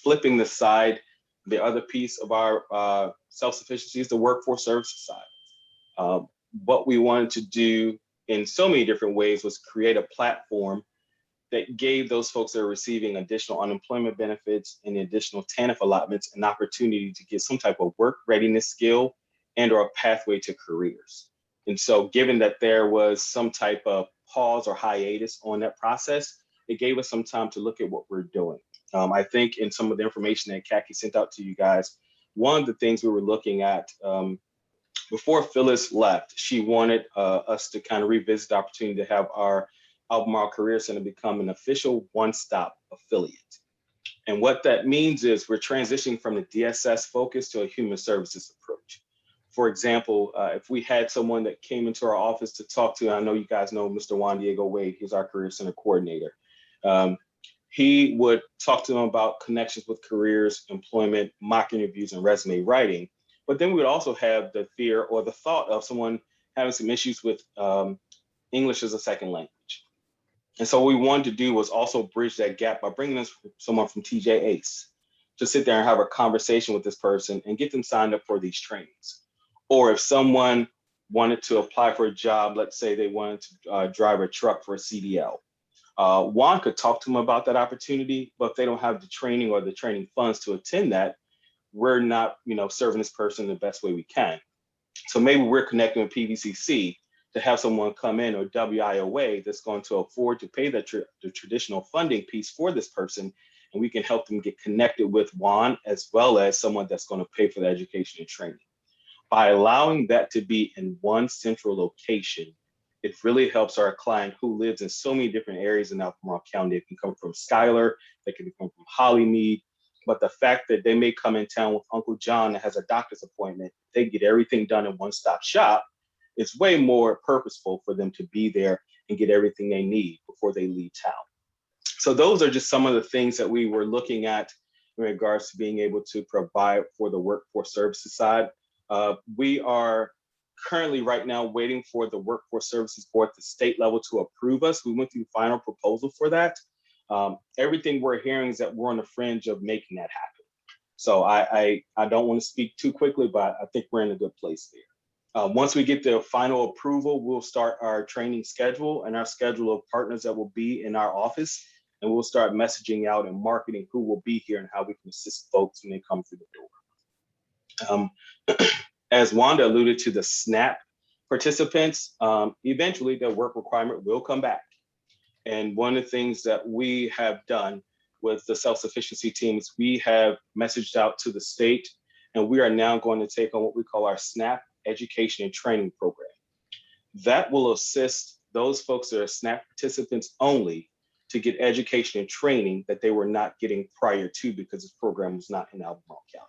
Flipping the side, the other piece of our self-sufficiency is the workforce services side. What we wanted to do in so many different ways was create a platform that gave those folks that are receiving additional unemployment benefits and additional TANF allotments an opportunity to get some type of work readiness skill and or a pathway to careers. And so given that there was some type of pause or hiatus on that process, it gave us some time to look at what we're doing. I think in some of the information that Kaki sent out to you guys, one of the things we were looking at before Phyllis left, she wanted us to kind of revisit the opportunity to have our Albemarle Career Center become an official one-stop affiliate. And what that means is we're transitioning from the DSS focus to a human services approach. For example, if we had someone that came into our office to talk to, I know you guys know Mr. Juan Diego Wade, he's our Career Center coordinator. He would talk to them about connections with careers, employment, mock interviews, and resume writing. But then we would also have the fear or the thought of someone having some issues with English as a second language. And so what we wanted to do was also bridge that gap by bringing in someone from TJ ACE to sit there and have a conversation with this person and get them signed up for these trainings. Or if someone wanted to apply for a job, let's say they wanted to drive a truck for a CDL, Juan could talk to them about that opportunity, but if they don't have the training or the training funds to attend that, we're not, serving this person the best way we can. So maybe we're connecting with PVCC to have someone come in, or WIOA that's going to afford to pay the traditional funding piece for this person, and we can help them get connected with Juan as well as someone that's going to pay for the education and training. By allowing that to be in one central location, it really helps our client who lives in so many different areas in Albemarle County. It can come from Schuyler, they can come from Hollymead, but the fact that they may come in town with Uncle John that has a doctor's appointment, they get everything done in one-stop shop. It's way more purposeful for them to be there and get everything they need before they leave town. So those are just some of the things that we were looking at in regards to being able to provide for the workforce services side. We are currently right now waiting for the Workforce Services Board at the state level to approve us. We went through final proposal for that. Everything we're hearing is that we're on the fringe of making that happen. So I don't want to speak too quickly, but I think we're in a good place there. Once we get the final approval, we'll start our training schedule and our schedule of partners that will be in our office, and we'll start messaging out and marketing who will be here and how we can assist folks when they come through the door. As Wanda alluded to, the SNAP participants, eventually their work requirement will come back. And one of the things that we have done with the self-sufficiency teams, we have messaged out to the state, and we are now going to take on what we call our SNAP education and training program. That will assist those folks that are SNAP participants only to get education and training that they were not getting prior to because this program was not in Albemarle County.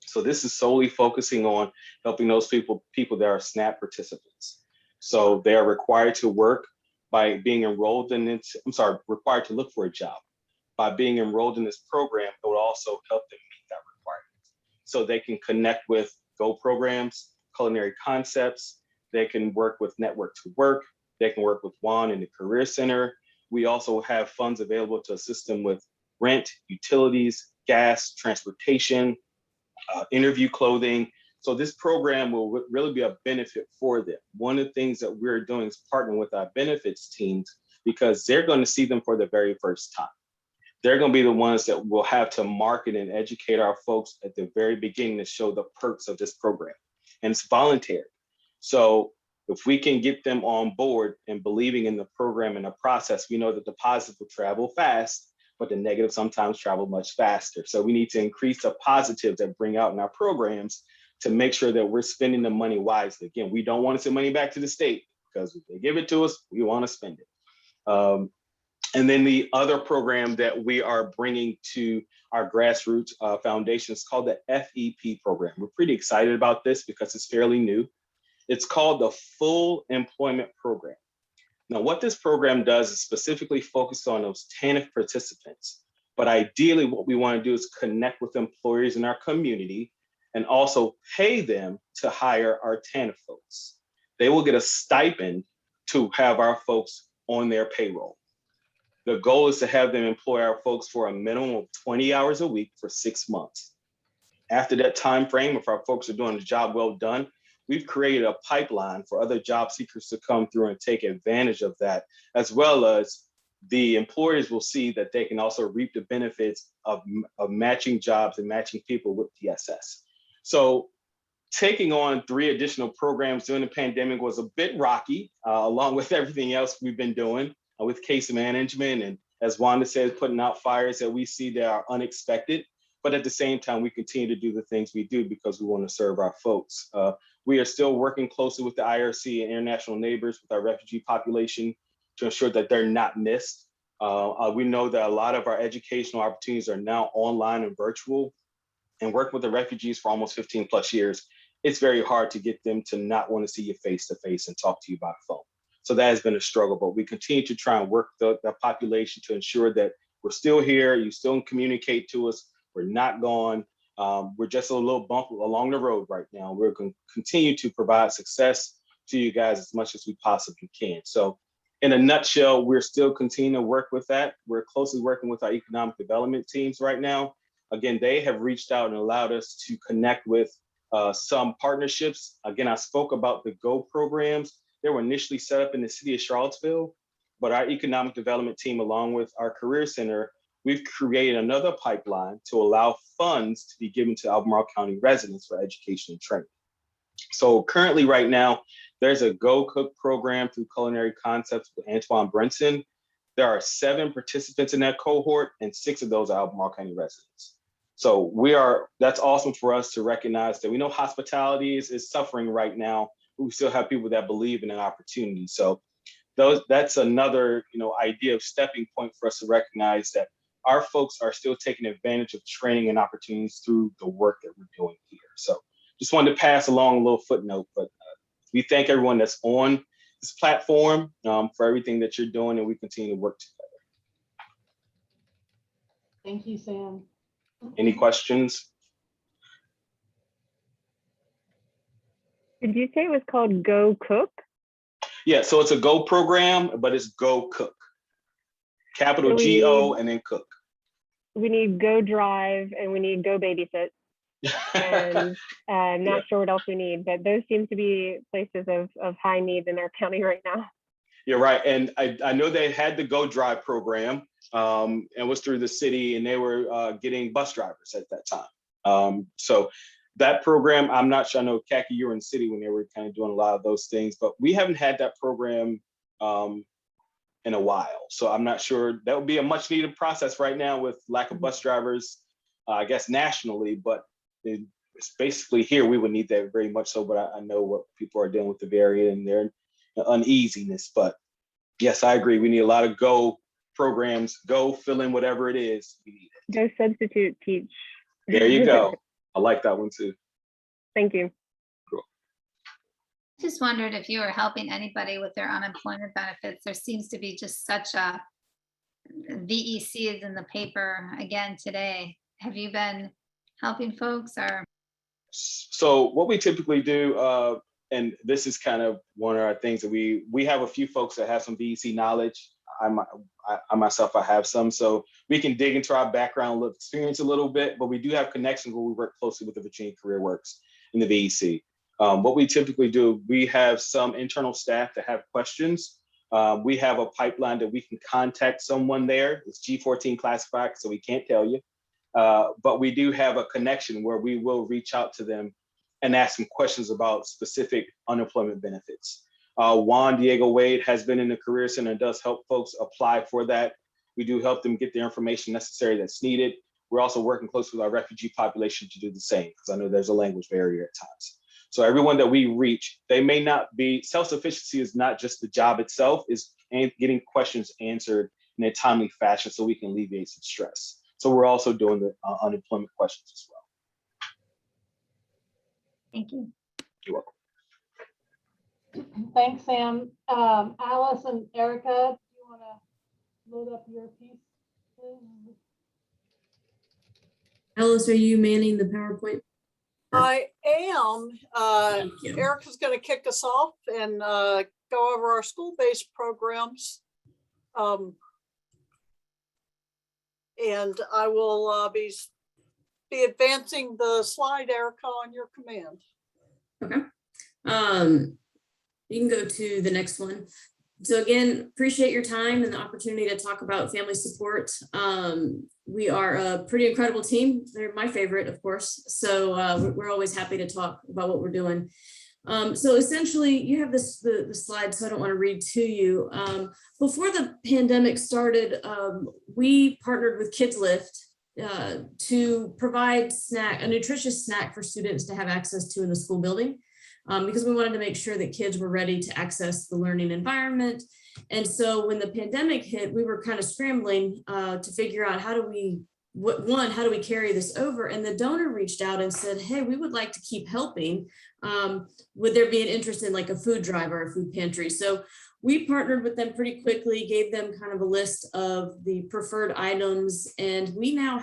So this is solely focusing on helping those people that are SNAP participants. So they are required to work by being enrolled in it. Required to look for a job. By being enrolled in this program, it will also help them meet that requirement. So they can connect with Go programs, culinary concepts. They can work with Network to Work. They can work with Juan in the Career Center. We also have funds available to assist them with rent, utilities, gas, transportation, interview clothing. So this program will really be a benefit for them. One of the things that we're doing is partnering with our benefits teams because they're going to see them for the very first time. They're going to be the ones that will have to market and educate our folks at the very beginning to show the perks of this program. And it's voluntary. So if we can get them on board and believing in the program and the process, we know that the positive will travel fast, but the negative sometimes travel much faster. So we need to increase the positives that bring out in our programs to make sure that we're spending the money wisely. Again, we don't want to send money back to the state because if they give it to us, we want to spend it. And then the other program that we are bringing to our grassroots foundation is called the FEP program. We're pretty excited about this because it's fairly new. It's called the Full Employment Program. Now, what this program does is specifically focus on those TANF participants. But ideally, what we want to do is connect with employers in our community and also pay them to hire our TANF folks. They will get a stipend to have our folks on their payroll. The goal is to have them employ our folks for a minimum of 20 hours a week for 6 months. After that time frame, if our folks are doing the job well done, we've created a pipeline for other job seekers to come through and take advantage of that, as well as the employers will see that they can also reap the benefits of matching jobs and matching people with PSS. So taking on 3 additional programs during the pandemic was a bit rocky, along with everything else we've been doing with case management. And as Wanda says, putting out fires that we see that are unexpected. But at the same time, we continue to do the things we do because we want to serve our folks. We are still working closely with the IRC and international neighbors with our refugee population to ensure that they're not missed. We know that a lot of our educational opportunities are now online and virtual, and work with the refugees for almost 15 plus years. It's very hard to get them to not want to see you face to face and talk to you by phone. So that has been a struggle, but we continue to try and work the population to ensure that we're still here, you still communicate to us, we're not gone. We're just a little bump along the road right now. We're going to continue to provide success to you guys as much as we possibly can. So in a nutshell, we're still continuing to work with that. We're closely working with our economic development teams right now. Again, they have reached out and allowed us to connect with some partnerships. Again, I spoke about the GO programs. They were initially set up in the city of Charlottesville, but our economic development team, along with our career center, we've created another pipeline to allow funds to be given to Albemarle County residents for education and training. So currently right now, there's a Go Cook program through Culinary Concepts with Antoine Brinson. There are 7 participants in that cohort, and 6 of those are Albemarle County residents. So that's awesome for us to recognize that we know hospitality is suffering right now, but we still have people that believe in an opportunity. So that's another idea of stepping point for us to recognize that our folks are still taking advantage of training and opportunities through the work that we're doing here. So just wanted to pass along a little footnote, but we thank everyone that's on this platform for everything that you're doing, and we continue to work together. Thank you, Sam. Any questions? Did you say it was called Go Cook? Yeah, so it's a Go program, but it's Go Cook. Capital So G-O and then Cook. We need Go Drive and we need Go Babysit. And I'm not sure what else we need, but those seem to be places of high need in our county right now. You're right. And I know they had the Go Drive program and was through the city, and they were getting bus drivers at that time. So that program, I'm not sure, I know Kaki, you were in the city when they were kind of doing a lot of those things, but we haven't had that program in a while. So I'm not sure, that would be a much needed process right now with lack of bus drivers, I guess nationally, but it's basically here, we would need that very much so, but I know what people are dealing with the variant and their uneasiness. But yes, I agree. We need a lot of Go programs. Go fill in whatever it is we need it. Go substitute teach. There you go. I like that one too. Thank you. Cool. Just wondered if you were helping anybody with their unemployment benefits. There seems to be just such a VEC is in the paper again today. Have you been helping folks or? So what we typically do, and this is kind of one of our things that we have a few folks that have some VEC knowledge. I myself, I have some, so we can dig into our background experience a little bit, but we do have connections where we work closely with the Virginia Career Works in the VEC. What we typically do, we have some internal staff that have questions. We have a pipeline that we can contact someone there. It's G14 classified, so we can't tell you. But we do have a connection where we will reach out to them and ask them questions about specific unemployment benefits. Juan Diego Wade has been in the Career Center and does help folks apply for that. We do help them get the information necessary that's needed. We're also working closely with our refugee population to do the same, because I know there's a language barrier at times. So everyone that we reach, they may not be, self-sufficiency is not just the job itself, is getting questions answered in a timely fashion so we can alleviate some stress. So we're also doing the unemployment questions as well. Thank you. You're welcome. Thanks, Sam. Alice and Erica, do you want to load up your piece, please? Alice, are you manning the PowerPoint? I am. Thank you. Erica's going to kick us off and go over our school-based programs. And I will be advancing the slide, Erica, on your command. Okay. You can go to the next one. So again, appreciate your time and the opportunity to talk about family support. We are a pretty incredible team. They're my favorite, of course. So we're always happy to talk about what we're doing. So essentially, you have the slide, so I don't want to read to you. Before the pandemic started, we partnered with Kids Lift to provide a nutritious snack for students to have access to in the school building. Because we wanted to make sure that kids were ready to access the learning environment. And so when the pandemic hit, we were kind of scrambling to figure out how do we carry this over? And the donor reached out and said, hey, we would like to keep helping. Would there be an interest in like a food drive or a food pantry? So we partnered with them pretty quickly, gave them kind of a list of the preferred items. And we now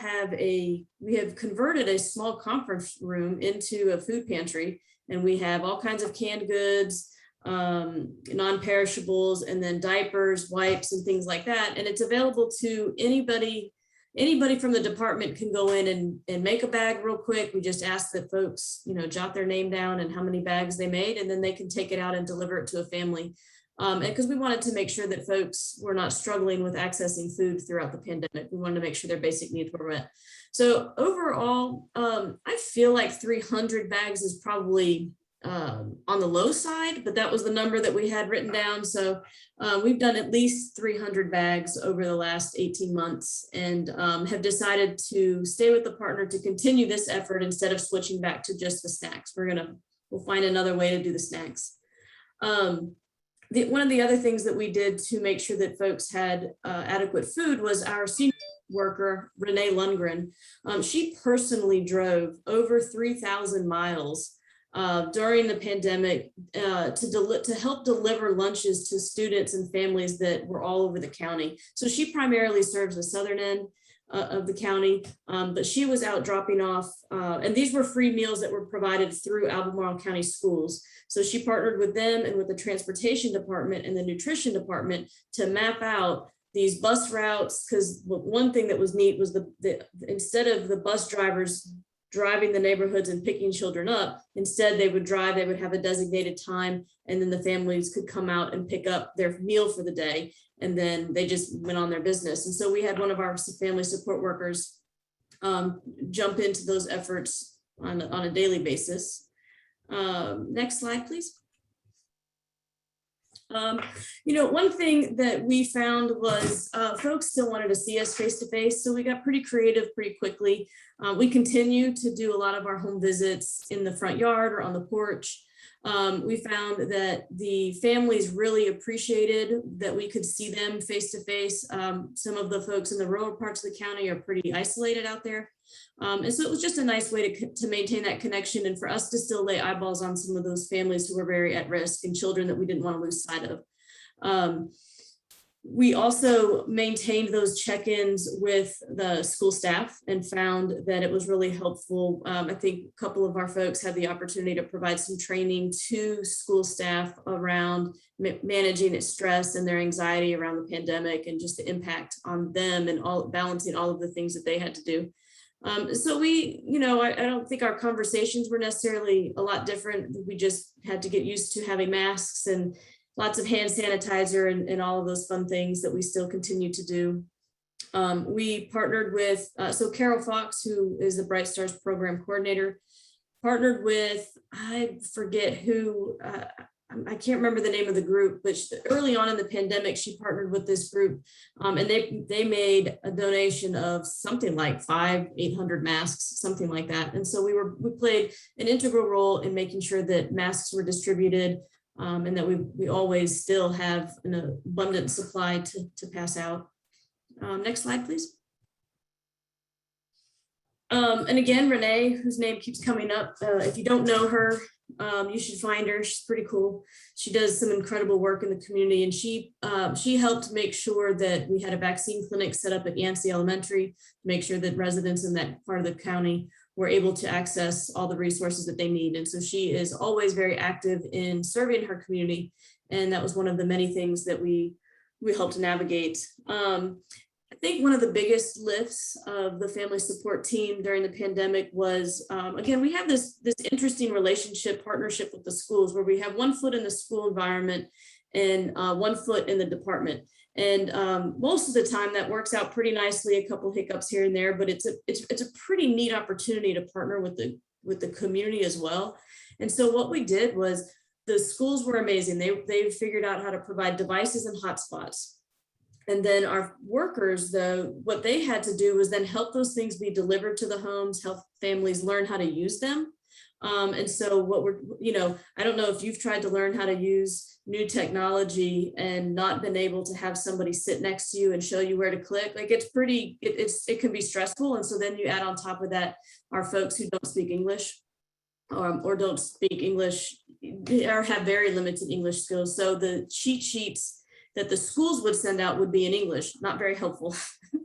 we have converted a small conference room into a food pantry. And we have all kinds of canned goods, non-perishables, and then diapers, wipes, and things like that. And it's available to anybody from the department can go in and make a bag real quick. We just ask that folks, jot their name down and how many bags they made, and then they can take it out and deliver it to a family. And because we wanted to make sure that folks were not struggling with accessing food throughout the pandemic. We wanted to make sure their basic needs were met. So overall, I feel like 300 bags is probably on the low side, but that was the number that we had written down. So we've done at least 300 bags over the last 18 months and have decided to stay with the partner to continue this effort instead of switching back to just the snacks. We'll find another way to do the snacks. One of the other things that we did to make sure that folks had adequate food was our senior worker, Renee Lundgren. She personally drove over 3,000 miles during the pandemic to help deliver lunches to students and families that were all over the county. So she primarily serves the southern end of the county, but she was out dropping off, and these were free meals that were provided through Albemarle County Schools. So she partnered with them and with the transportation department and the nutrition department to map out these bus routes, because one thing that was neat was instead of the bus drivers driving the neighborhoods and picking children up, instead they would have a designated time, and then the families could come out and pick up their meal for the day, and then they just went on their business. And so we had one of our family support workers jump into those efforts on a daily basis. Next slide, please. One thing that we found was folks still wanted to see us face to face. So we got pretty creative pretty quickly. We continue to do a lot of our home visits in the front yard or on the porch. We found that the families really appreciated that we could see them face to face. Some of the folks in the rural parts of the county are pretty isolated out there. And so it was just a nice way to maintain that connection and for us to still lay eyeballs on some of those families who were very at risk and children that we didn't want to lose sight of. We also maintained those check-ins with the school staff and found that it was really helpful. I think a couple of our folks had the opportunity to provide some training to school staff around managing stress and their anxiety around the pandemic and just the impact on them and balancing all of the things that they had to do. So I don't think our conversations were necessarily a lot different. We just had to get used to having masks and lots of hand sanitizer and all of those fun things that we still continue to do. We partnered with, so Carol Fox, who is the Bright Stars program coordinator, partnered with, I forget who, I can't remember the name of the group, but early on in the pandemic, she partnered with this group and they made a donation of something like 800 masks, something like that. And so we played an integral role in making sure that masks were distributed and that we always still have an abundant supply to pass out. Next slide, please. And again, Renee, whose name keeps coming up, if you don't know her, you should find her. She's pretty cool. She does some incredible work in the community, and she helped make sure that we had a vaccine clinic set up at Yancey Elementary to make sure that residents in that part of the county were able to access all the resources that they need. And so she is always very active in serving her community. And that was one of the many things that we helped navigate. I think one of the biggest lifts of the family support team during the pandemic was, again, we have this interesting partnership with the schools where we have one foot in the school environment and 1 foot in the department. And most of the time that works out pretty nicely, a couple hiccups here and there, but it's a pretty neat opportunity to partner with the community as well. And so what we did was, the schools were amazing. They figured out how to provide devices and hotspots. And then our workers, though, what they had to do was then help those things be delivered to the homes, help families learn how to use them. And so what we're, I don't know if you've tried to learn how to use new technology and not been able to have somebody sit next to you and show you where to click. Like, it's pretty, it can be stressful. And so then you add on top of that our folks who don't speak English or don't speak English or have very limited English skills. So the cheat sheets that the schools would send out would be in English, not very helpful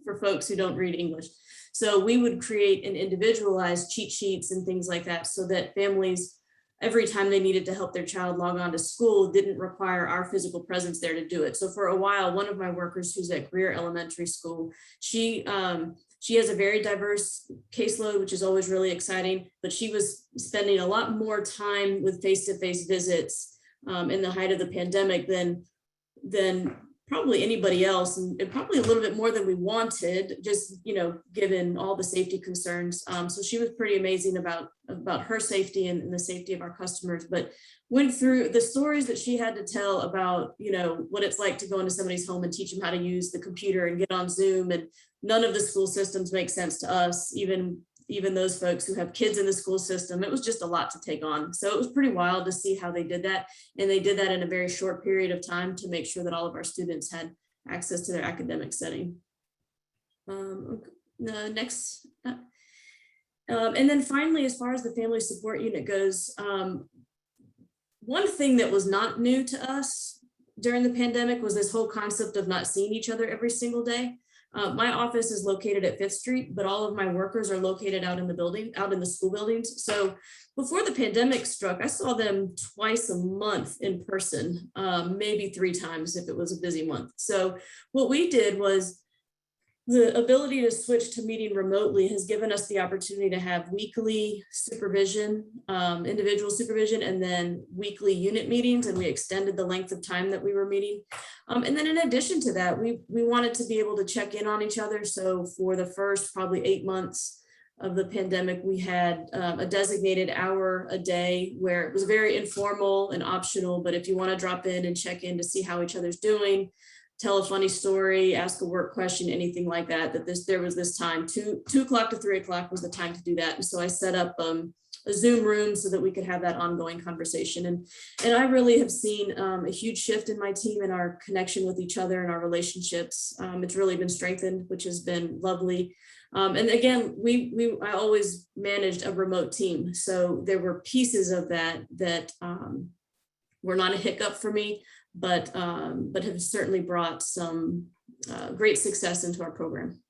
for folks who don't read English. So we would create an individualized cheat sheets and things like that, so that families, every time they needed to help their child log on to school, didn't require our physical presence there to do it. So for a while, one of my workers who's at Greer Elementary School, she has a very diverse caseload, which is always really exciting, but she was spending a lot more time with face-to-face visits in the height of the pandemic than probably anybody else, and probably a little bit more than we wanted, just, given all the safety concerns. So she was pretty amazing about her safety and the safety of our customers, but went through the stories that she had to tell about, what it's like to go into somebody's home and teach them how to use the computer and get on Zoom. And none of the school systems make sense to us, even those folks who have kids in the school system. It was just a lot to take on. So it was pretty wild to see how they did that. And they did that in a very short period of time to make sure that all of our students had access to their academic setting. Next. And then finally, as far as the family support unit goes, one thing that was not new to us during the pandemic was this whole concept of not seeing each other every single day. My office is located at 5th Street, but all of my workers are located out in the school buildings. So before the pandemic struck, I saw them twice a month in person, maybe 3 times if it was a busy month. So what we did was, the ability to switch to meeting remotely has given us the opportunity to have weekly supervision, individual supervision, and then weekly unit meetings. And we extended the length of time that we were meeting. And then in addition to that, we wanted to be able to check in on each other. So for the first probably 8 months of the pandemic, we had a designated hour a day where it was very informal and optional. But if you want to drop in and check in to see how each other's doing, tell a funny story, ask a work question, anything like that, there was this time, 2 o'clock to 3 o'clock was the time to do that. And so I set up a Zoom room so that we could have that ongoing conversation. And I really have seen a huge shift in my team and our connection with each other and our relationships. It's really been strengthened, which has been lovely. And again, I always managed a remote team. So there were pieces of that were not a hiccup for me, but have certainly brought some great success into our program.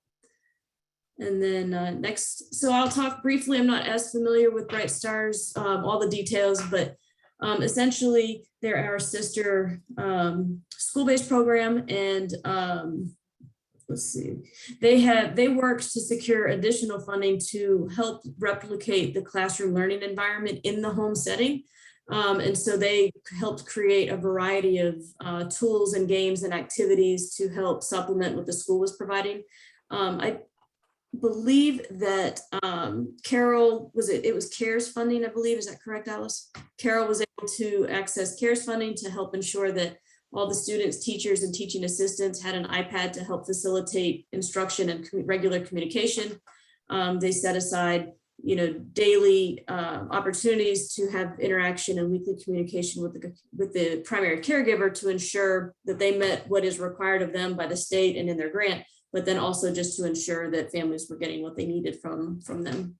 And then next, so I'll talk briefly, I'm not as familiar with Bright Stars, all the details, but essentially they're our sister school-based program, and let's see, they worked to secure additional funding to help replicate the classroom learning environment in the home setting. And so they helped create a variety of tools and games and activities to help supplement what the school was providing. I believe that Carol, it was CARES funding, I believe, is that correct, Alice? Carol was able to access CARES funding to help ensure that all the students, teachers, and teaching assistants had an iPad to help facilitate instruction and regular communication. They set aside daily opportunities to have interaction and weekly communication with the primary caregiver to ensure that they met what is required of them by the state and in their grant, but then also just to ensure that families were getting what they needed from them.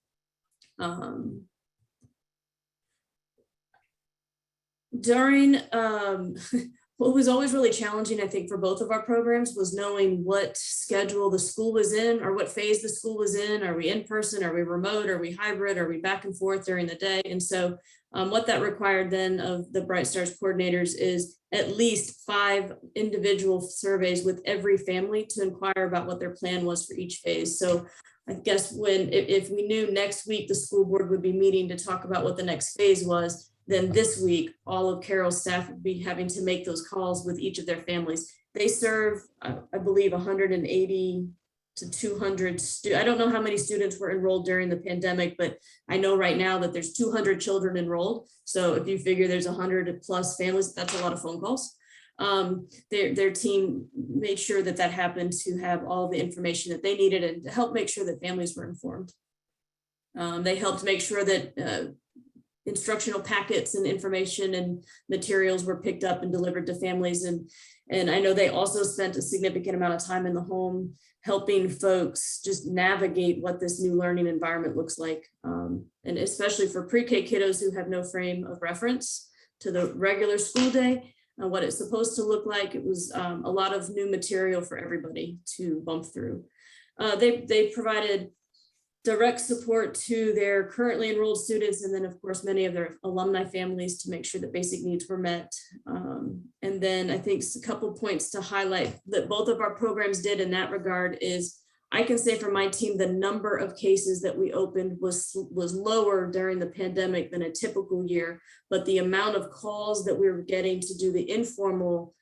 What was always really challenging, I think, for both of our programs was knowing what schedule the school was in, or what phase the school was in. Are we in person? Are we remote? Are we hybrid? Are we back and forth during the day? And so what that required then of the Bright Stars coordinators is at least 5 individual surveys with every family to inquire about what their plan was for each phase. So I guess if we knew next week the school board would be meeting to talk about what the next phase was, then this week, all of Carroll's staff would be having to make those calls with each of their families. They serve, I believe, 180 to 200. I don't know how many students were enrolled during the pandemic, but I know right now that there's 200 children enrolled. So if you figure there's 100 plus families, that's a lot of phone calls. Their team made sure that that happened to have all the information that they needed and to help make sure that families were informed. They helped make sure that instructional packets and information and materials were picked up and delivered to families. And I know they also spent a significant amount of time in the home helping folks just navigate what this new learning environment looks like. And especially for pre-K kiddos who have no frame of reference to the regular school day, what it's supposed to look like. It was a lot of new material for everybody to bump through. They provided direct support to their currently enrolled students, and then of course many of their alumni families to make sure that basic needs were met. And then I think a couple points to highlight that both of our programs did in that regard is, I can say for my team, the number of cases that we opened was lower during the pandemic than a typical year, but the amount of calls that we were getting to do the informal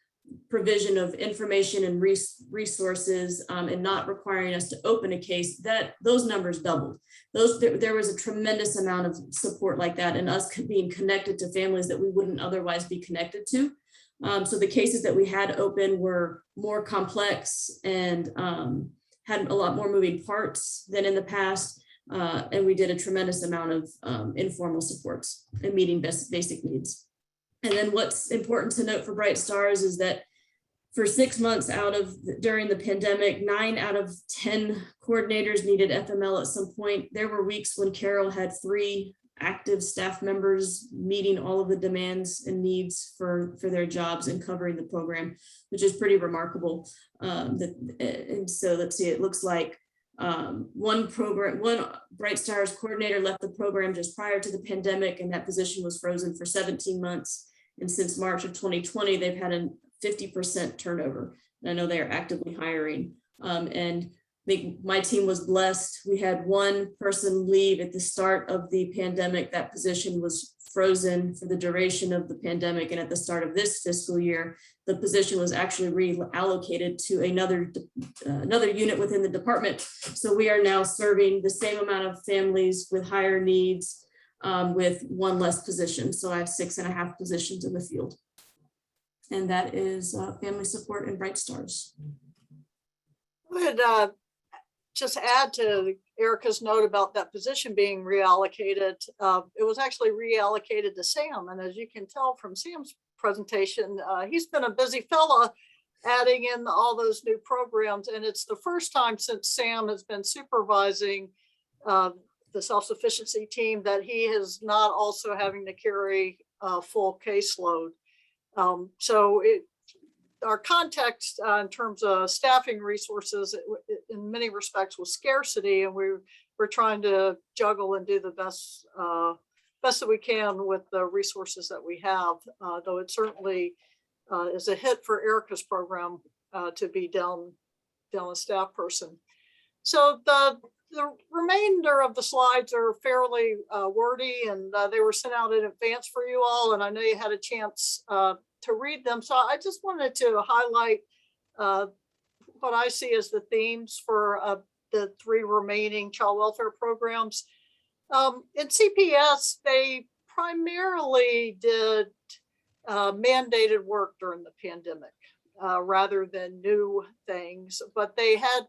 provision of information and resources and not requiring us to open a case, that those numbers doubled. There was a tremendous amount of support like that, and us being connected to families that we wouldn't otherwise be connected to. So the cases that we had open were more complex and had a lot more moving parts than in the past. And we did a tremendous amount of informal supports and meeting basic needs. And then what's important to note for Bright Stars is that for 6 months during the pandemic, 9 out of 10 coordinators needed FML at some point. There were weeks when Carroll had 3 active staff members meeting all of the demands and needs for their jobs and covering the program, which is pretty remarkable. And so let's see, it looks like one Bright Stars coordinator left the program just prior to the pandemic, and that position was frozen for 17 months. And since March of 2020, they've had a 50% turnover. And I know they are actively hiring. And I think my team was blessed. We had one person leave at the start of the pandemic. That position was frozen for the duration of the pandemic. And at the start of this fiscal year, the position was actually reallocated to another unit within the department. So we are now serving the same amount of families with higher needs with one less position. So I have 6.5 positions in the field. And that is family support and Bright Stars. I would just add to Erica's note about that position being reallocated. It was actually reallocated to Sam. And as you can tell from Sam's presentation, he's been a busy fella adding in all those new programs. And it's the first time since Sam has been supervising the self-sufficiency team that he is not also having to carry a full caseload. So our context in terms of staffing resources in many respects was scarcity, and we're trying to juggle and do the best that we can with the resources that we have, though it certainly is a hit for Erica's program to be down a staff person. So the remainder of the slides are fairly wordy, and they were sent out in advance for you all, and I know you had a chance to read them. So I just wanted to highlight what I see as the themes for the 3 remaining child welfare programs. In CPS, they primarily did mandated work during the pandemic rather than new things, but they had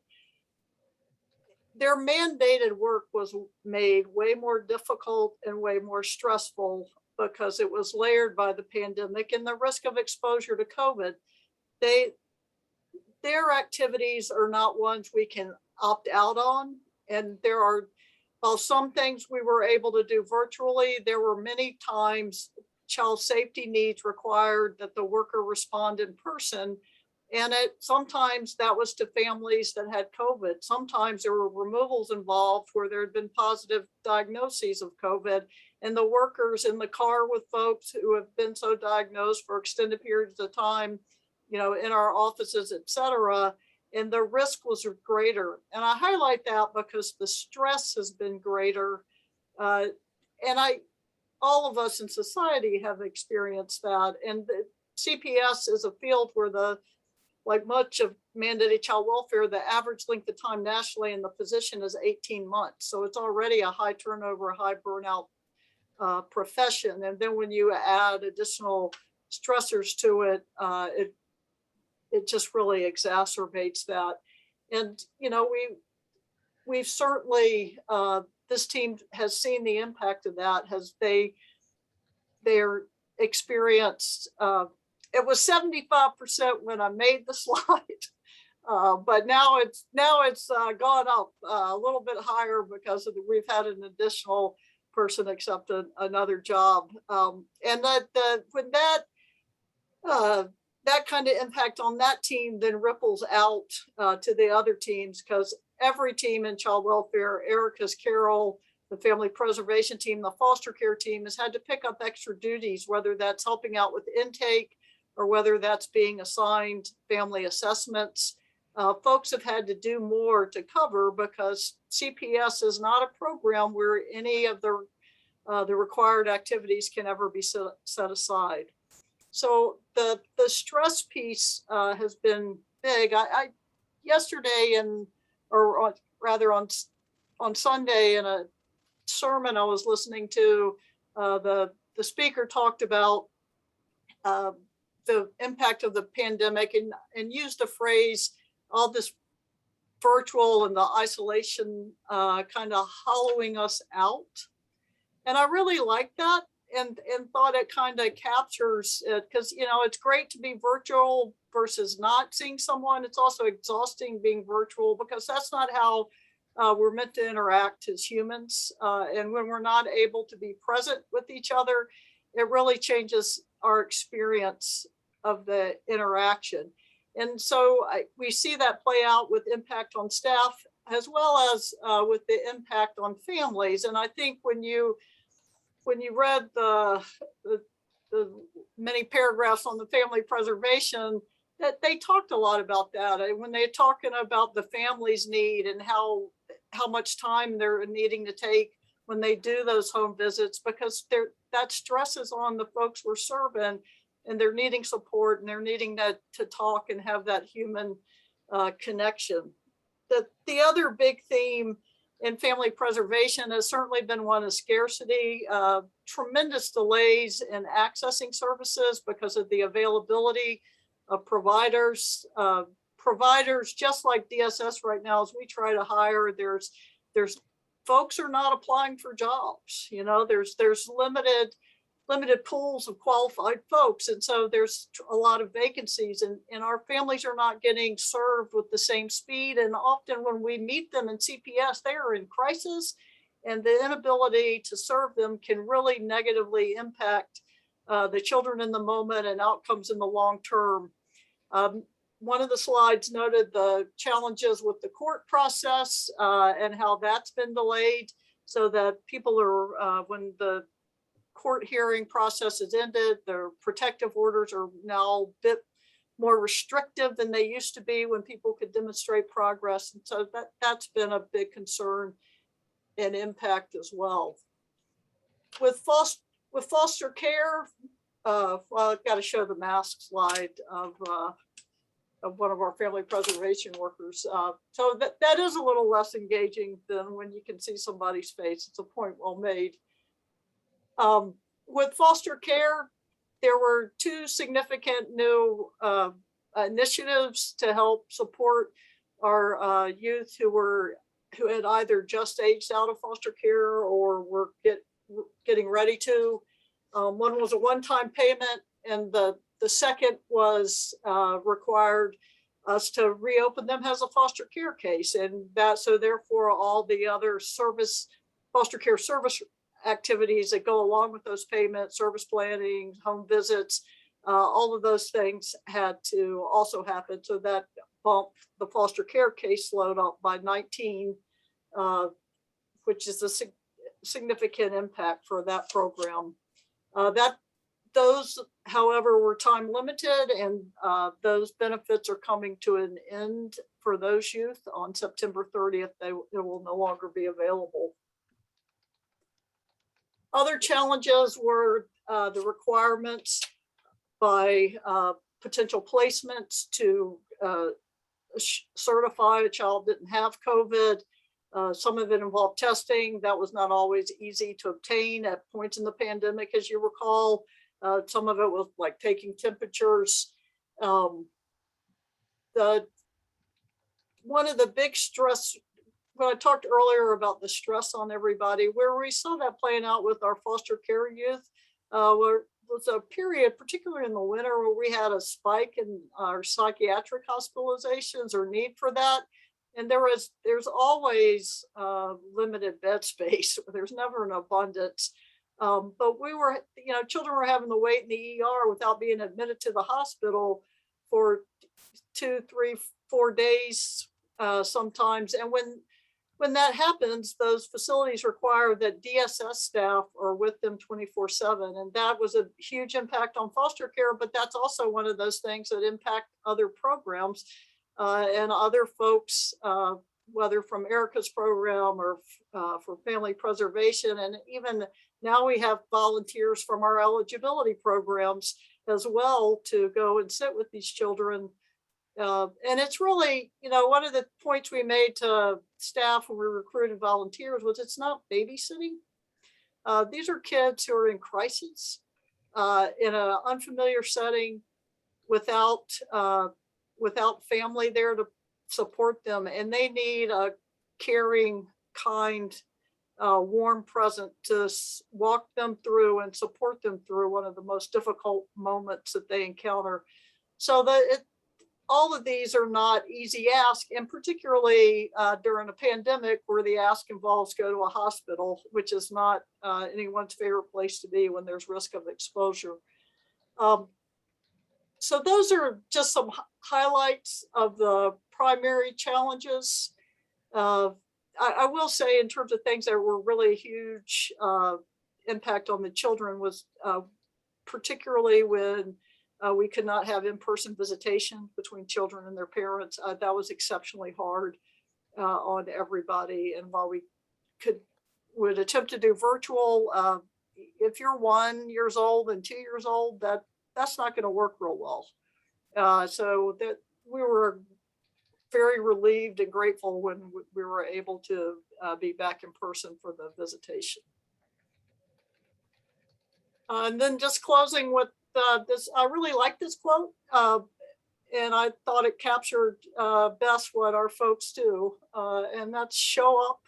their mandated work was made way more difficult and way more stressful because it was layered by the pandemic and the risk of exposure to COVID. Their activities are not ones we can opt out on. And while some things we were able to do virtually, there were many times child safety needs required that the worker respond in person. And sometimes that was to families that had COVID. Sometimes there were removals involved where there had been positive diagnoses of COVID, and the workers in the car with folks who have been so diagnosed for extended periods of time, in our offices, et cetera, and the risk was greater. And I highlight that because the stress has been greater. And I all of us in society have experienced that. And the CPS is a field where like much of mandated child welfare, the average length of time nationally in the position is 18 months. So it's already a high turnover, high burnout profession. And then when you add additional stressors to it, it just really exacerbates that. And, you know, we've certainly, this team has seen the impact of that, they're experienced, it was 75% when I made the slide, but now it's gone up a little bit higher because we've had an additional person accept another job, and when that kind of impact on that team then ripples out to the other teams, because every team in child welfare, Erica's, Carol, the family preservation team, the foster care team, has had to pick up extra duties, whether that's helping out with intake or whether that's being assigned family assessments. Folks have had to do more to cover because CPS is not a program where any of the required activities can ever be set aside. So the stress piece has been big. I yesterday on Sunday in a sermon I was listening to, the speaker talked about the impact of the pandemic and used the phrase, all this virtual and the isolation kind of hollowing us out. And I really like that and thought it kind of captures it, because, you know, it's great to be virtual versus not seeing someone. It's also exhausting being virtual because that's not how we're meant to interact as humans. And when we're not able to be present with each other, it really changes our experience of the interaction. And so we see that play out with impact on staff as well as with the impact on families. And I think when you read the many paragraphs on the family preservation, that they talked a lot about that. And when they're talking about the family's need and how much time they're needing to take when they do those home visits, because that stress is on the folks we're serving, and they're needing support and they're needing to talk and have that human connection. The other big theme in family preservation has certainly been one of scarcity, tremendous delays in accessing services because of the availability of providers. Providers, just like DSS right now, as we try to hire, there's folks are not applying for jobs. You know, there's limited pools of qualified folks. And so there's a lot of vacancies, and our families are not getting served with the same speed. And often when we meet them in CPS, they are in crisis, and the inability to serve them can really negatively impact the children in the moment and outcomes in the long term. One of the slides noted the challenges with the court process and how that's been delayed, so that people are, when the court hearing process is ended, their protective orders are now a bit more restrictive than they used to be when people could demonstrate progress. And so that's been a big concern and impact as well. With foster care, well, I've got to show the mask slide of one of our family preservation workers. So that is a little less engaging than when you can see somebody's face. It's a point well made. With foster care, there were two significant new initiatives to help support our youth who had either just aged out of foster care or were getting ready to. One was a one-time payment, and the second was required us to reopen them as a foster care case, and so therefore all the other foster care service activities that go along with those payments, service planning, home visits, all of those things had to also happen. So that bumped the foster care caseload up by 19, which is a significant impact for that program. Those, however, were time limited, and those benefits are coming to an end for those youth on September 30th. They will no longer be available. Other challenges were the requirements by potential placements to certify a child didn't have COVID. Some of it involved testing. That was not always easy to obtain at points in the pandemic, as you recall. Some of it was like taking temperatures. One of the big stress, when I talked earlier about the stress on everybody, where we saw that playing out with our foster care youth, where was a period, particularly in the winter, where we had a spike in our psychiatric hospitalizations or need for that. And there's always limited bed space. There's never an abundance. But we were, children were having to wait in the ER without being admitted to the hospital for 2, 3, 4 days sometimes. And when that happens, those facilities require that DSS staff are with them 24/7. And that was a huge impact on foster care, but that's also one of those things that impact other programs and other folks, whether from Erica's program or for family preservation. And even now we have volunteers from our eligibility programs as well to go and sit with these children. And it's really, one of the points we made to staff when we recruited volunteers was it's not babysitting. These are kids who are in crisis, in an unfamiliar setting, without family there to support them. And they need a caring, kind, warm presence to walk them through and support them through one of the most difficult moments that they encounter. So all of these are not easy ask, and particularly during a pandemic where the ask involves go to a hospital, which is not anyone's favorite place to be when there's risk of exposure. So those are just some highlights of the primary challenges. I will say, in terms of things that were really huge impact on the children, was particularly when we could not have in-person visitation between children and their parents. That was exceptionally hard on everybody. And while we would attempt to do virtual, if you're 1 year old and 2 years old, that's not going to work real well. So that we were very relieved and grateful when we were able to be back in person for the visitation. And then just closing with this, I really like this quote, and I thought it captured best what our folks do, and that's show up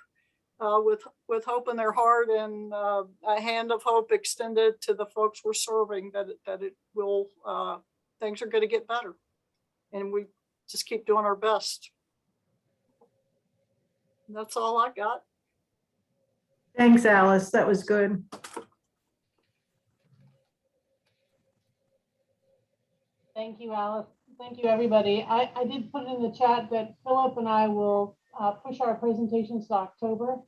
with hope in their heart and a hand of hope extended to the folks we're serving, that it will, things are going to get better, and we just keep doing our best. And that's all I got. Thanks, Alice. That was good. Thank you, Alice. Thank you, everybody. I did put in the chat that Philip and I will push our presentations to October.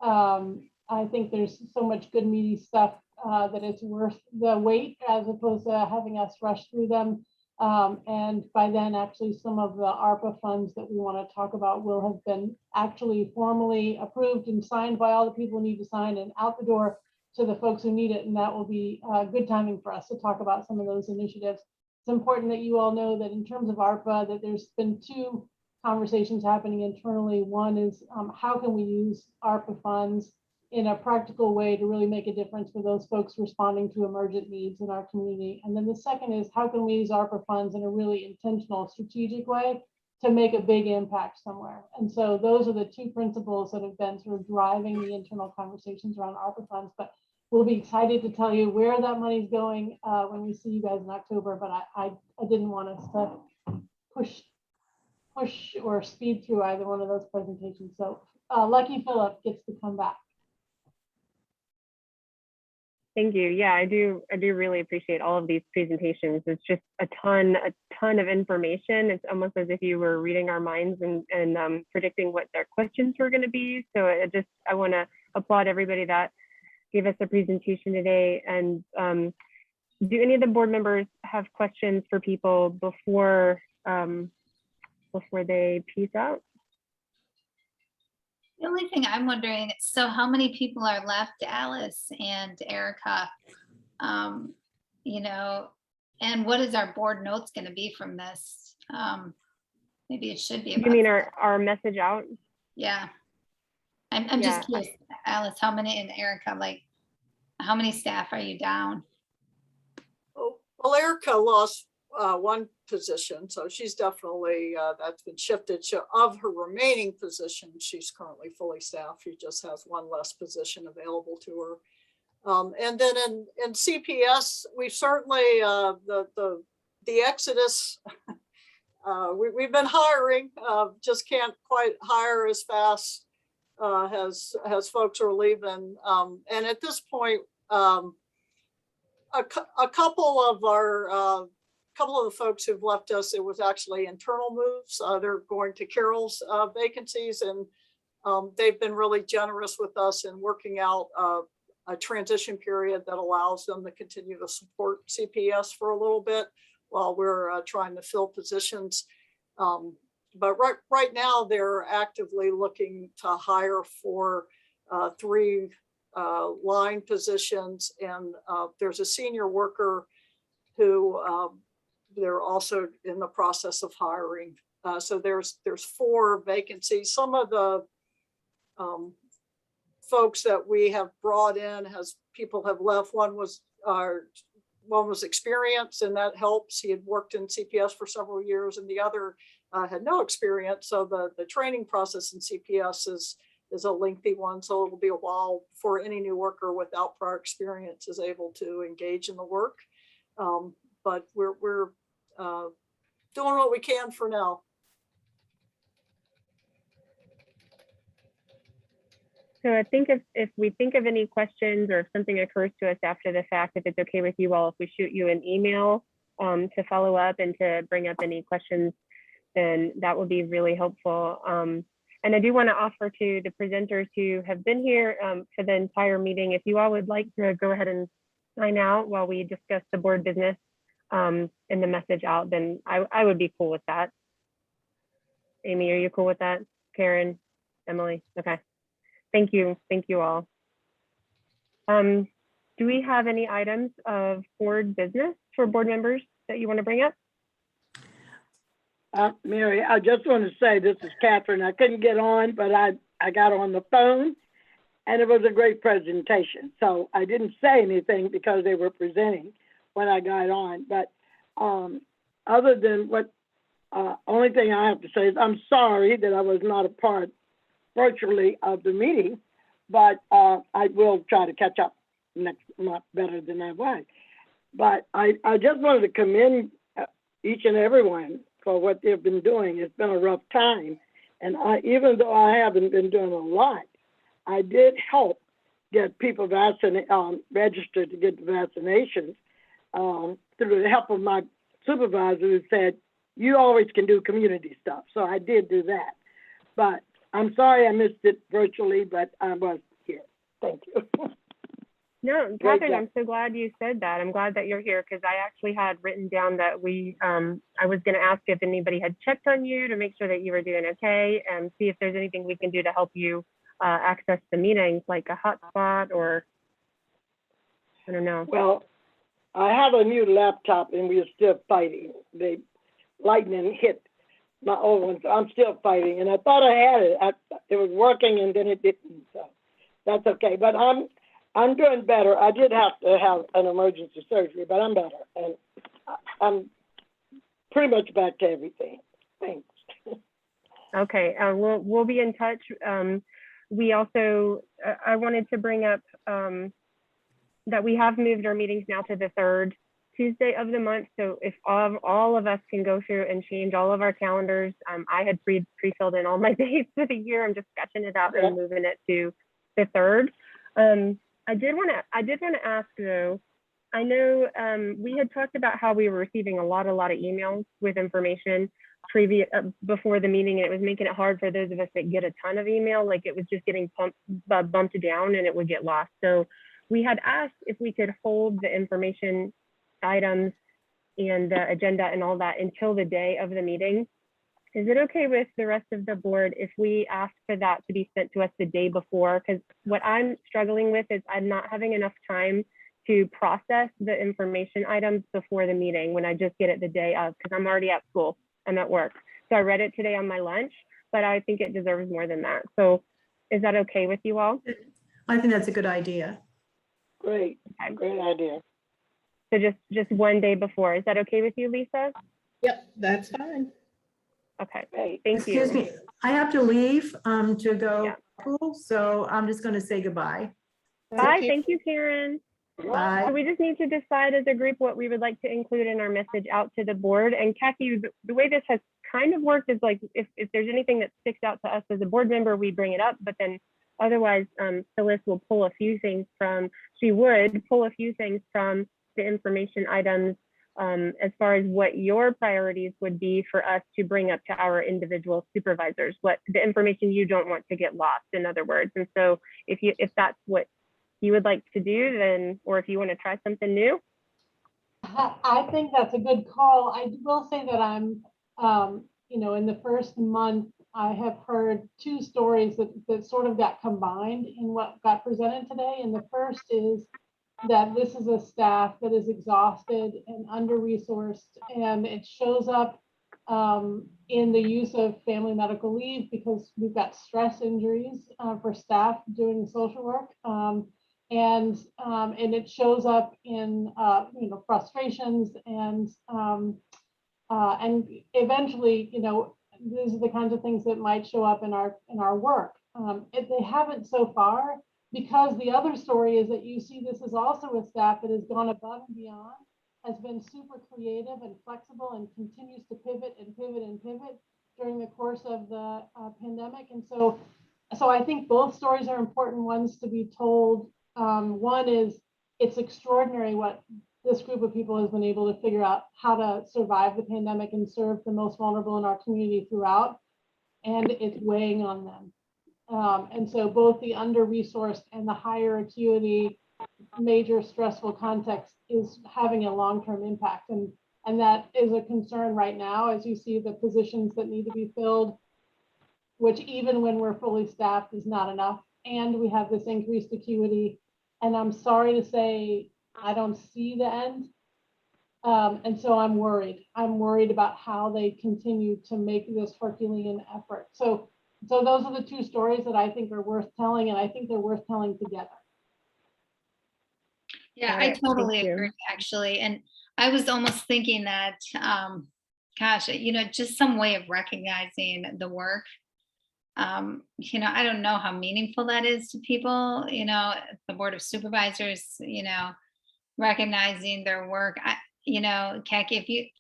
I think there's so much good meaty stuff that it's worth the wait, as opposed to having us rush through them. And by then, actually, some of the ARPA funds that we want to talk about will have been actually formally approved and signed by all the people who need to sign and out the door to the folks who need it. And that will be good timing for us to talk about some of those initiatives. It's important that you all know that in terms of ARPA, that there's been 2 conversations happening internally. One is how can we use ARPA funds in a practical way to really make a difference for those folks responding to emergent needs in our community. And then the second is how can we use ARPA funds in a really intentional, strategic way to make a big impact somewhere. And so those are the 2 principles that have been sort of driving the internal conversations around ARPA funds. But we'll be excited to tell you where that money's going when we see you guys in October. But I didn't want us to push or speed through either one of those presentations. So lucky Philip gets to come back. Thank you. Yeah, I do really appreciate all of these presentations. It's just a ton of information. It's almost as if you were reading our minds and predicting what their questions were going to be. So I want to applaud everybody that gave us a presentation today. And do any of the board members have questions for people before they peace out? The only thing I'm wondering, so how many people are left, Alice and Erica? You know, and what is our board notes going to be from this? Maybe it should be. You about mean that. our message out? Yeah. I'm Yeah, just curious, Alice, how many, and Erica, like, how many staff are you down? Oh, well, Erica lost one position, so she's definitely, that's been shifted. So of her remaining positions, she's currently fully staffed. She just has one less position available to her. And then in CPS, we certainly, the exodus, we've been hiring, just can't quite hire as fast as folks are leaving. And at this point, a couple of the folks who've left us, it was actually internal moves. They're going to Carol's vacancies, and they've been really generous with us in working out a transition period that allows them to continue to support CPS for a little bit while we're trying to fill positions. But right now they're actively looking to hire for 3 line positions, and there's a senior worker who they're also in the process of hiring. So there's 4 vacancies. Some of the folks that we have brought in, people have left. One was experienced, and that helps. He had worked in CPS for several years, and the other had no experience. So the training process in CPS is a lengthy one. So it'll be a while before any new worker without prior experience is able to engage in the work. But we're doing what we can for now. So I think if we think of any questions or if something occurs to us after the fact, if it's okay with you all, if we shoot you an email to follow up and to bring up any questions, then that would be really helpful. And I do want to offer to the presenters who have been here for the entire meeting, if you all would like to go ahead and sign out while we discuss the board business and the message out, then I would be cool with that. Amy, are you cool with that? Karen, Emily? Okay. Thank you all. Do we have any items of board business for board members that you want to bring up? Mary, I just want to say, this is Catherine. I couldn't get on, but I got on the phone, and it was a great presentation. So I didn't say anything because they were presenting when I got on. But other than what, only thing I have to say is I'm sorry that I was not a part virtually of the meeting, but I will try to catch up next month better than I was. But I just wanted to commend each and everyone for what they've been doing. It's been a rough time. And even though I haven't been doing a lot, I did help get people registered to get the vaccinations through the help of my supervisor, who said, you always can do community stuff. So I did do that. But I'm sorry I missed it virtually, but I was here. Thank you. No, Catherine, I'm so glad you said that. I'm glad that you're here because I actually had written down that I was going to ask if anybody had checked on you to make sure that you were doing okay and see if there's anything we can do to help you access the meetings, like a hotspot or, I don't know. Well, I have a new laptop and we're still fighting. The lightning hit my old one, so I'm still fighting. And I thought I had it. It was working and then it didn't. So that's okay. But I'm doing better. I did have to have an emergency surgery, but I'm better. And I'm pretty much back to everything. Thanks. Okay, we'll be in touch. We also, I wanted to bring up that we have moved our meetings now to the 3rd Tuesday of the month. So if all of us can go through and change all of our calendars, I had pre-filled in all my dates for the year. I'm just sketching it out and moving it to the 3rd. I did want to ask though, I know we had talked about how we were receiving a lot of emails with information before the meeting, and it was making it hard for those of us that get a ton of email, like it was just getting bumped down and it would get lost. So we had asked if we could hold the information items and the agenda and all that until the day of the meeting. Is it okay with the rest of the board if we ask for that to be sent to us the day before? Because what I'm struggling with is I'm not having enough time to process the information items before the meeting when I just get it the day of, because I'm already at school, I'm at work. So I read it today on my lunch, but I think it deserves more than that. So is that okay with you all? I think that's a good idea. Great, great idea. So just one day before, is that okay with you, Lisa? Yep, that's fine. Okay, Great. thank you. Excuse me, I have to leave to go Yeah. school, so I'm just going to say goodbye. Bye, Okay. thank you, Karen. Bye. So we just need to decide as a group what we would like to include in our message out to the board. And Kathy, the way this has kind of worked is like, if there's anything that sticks out to us as a board member, we bring it up, but then otherwise, Phyllis will pull a few things from, she would pull a few things from the information items as far as what your priorities would be for us to bring up to our individual supervisors, what the information you don't want to get lost, in other words. And so if that's what you would like to do, then, or if you want to try something new. I think that's a good call. I will say that I'm, in the first month, I have heard two stories that sort of got combined in what got presented today. And the first is that this is a staff that is exhausted and under-resourced, and it shows up in the use of family medical leave because we've got stress injuries for staff doing social work. And it shows up in frustrations and eventually these are the kinds of things that might show up in our work. If they haven't so far, because the other story is that you see this is also a staff that has gone above and beyond, has been super creative and flexible, and continues to pivot and pivot and pivot during the course of the pandemic. And so I think both stories are important ones to be told. One is it's extraordinary what this group of people has been able to figure out how to survive the pandemic and serve the most vulnerable in our community throughout, and it's weighing on them. And so both the under-resourced and the higher acuity, major stressful context is having a long-term impact. And that is a concern right now as you see the positions that need to be filled, which even when we're fully staffed is not enough. And we have this increased acuity. And I'm sorry to say, I don't see the end. And so I'm worried. I'm worried about how they continue to make this Herculean effort. So those are the two stories that I think are worth telling, and I think they're worth telling together. Yeah, Got I it. totally Thank you. agree, actually. And I was almost thinking that, gosh, just some way of recognizing the work. I don't know how meaningful that is to people, the Board of Supervisors, recognizing their work. Kaki,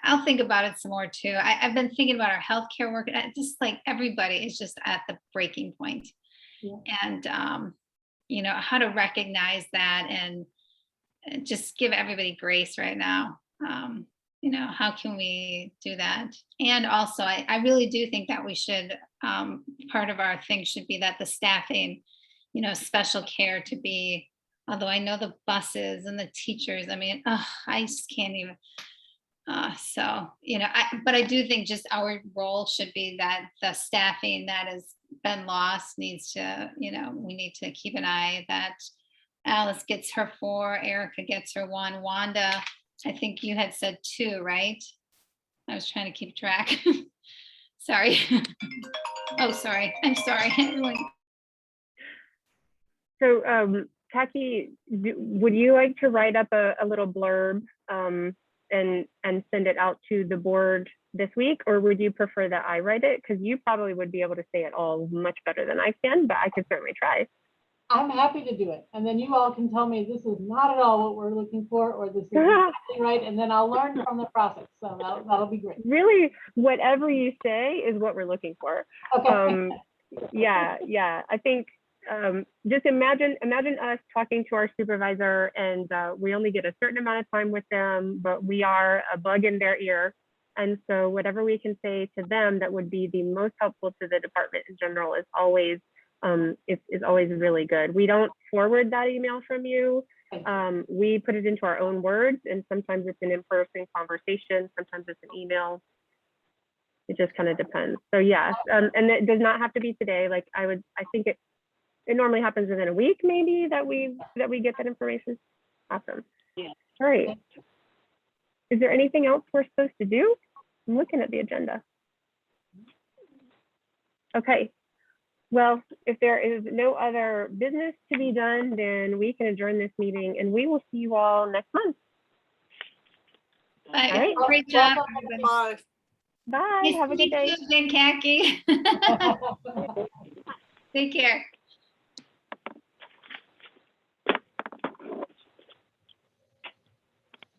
I'll think about it some more too. I've been thinking about our healthcare work. Just like everybody is just at the breaking point. Yeah. And, how to recognize that and just give everybody grace right now. How can we do that? And also, I really do think that we should, part of our thing should be that the staffing, special care to be, although I know the buses and the teachers, I just can't even. But I do think just our role should be that the staffing that has been lost needs to, we need to keep an eye that Alice gets her 4, Erica gets her 1, Wanda, I think you had said 2, right? I was trying to keep track. Sorry. Oh, sorry. I'm sorry. So Kaki, would you like to write up a little blurb and send it out to the board this week, or would you prefer that I write it? Because you probably would be able to say it all much better than I can, but I could certainly try. I'm happy to do it. And then you all can tell me this is not at all what we're looking for, or this is exactly right. And then I'll learn from the process. So that'll be great. Really, whatever you say is what we're looking for. Okay. Yeah. I think just imagine us talking to our supervisor, and we only get a certain amount of time with them, but we are a bug in their ear. And so whatever we can say to them that would be the most helpful to the department in general is always really good. We don't forward that email from you. We put it into our own words, and sometimes it's an in-person conversation, sometimes it's an email. It just kind of depends. So yes, and it does not have to be today. Like I think it normally happens within a week, maybe that we get that information. Awesome. Yeah. All right. Is there anything else we're supposed to do? I'm looking at the agenda. Okay. Well, if there is no other business to be done, then we can adjourn this meeting and we will see you all next month. Bye. All right. Great job. Bye. Bye. Nice Have a to good day. meet you again, Khaki. Take care.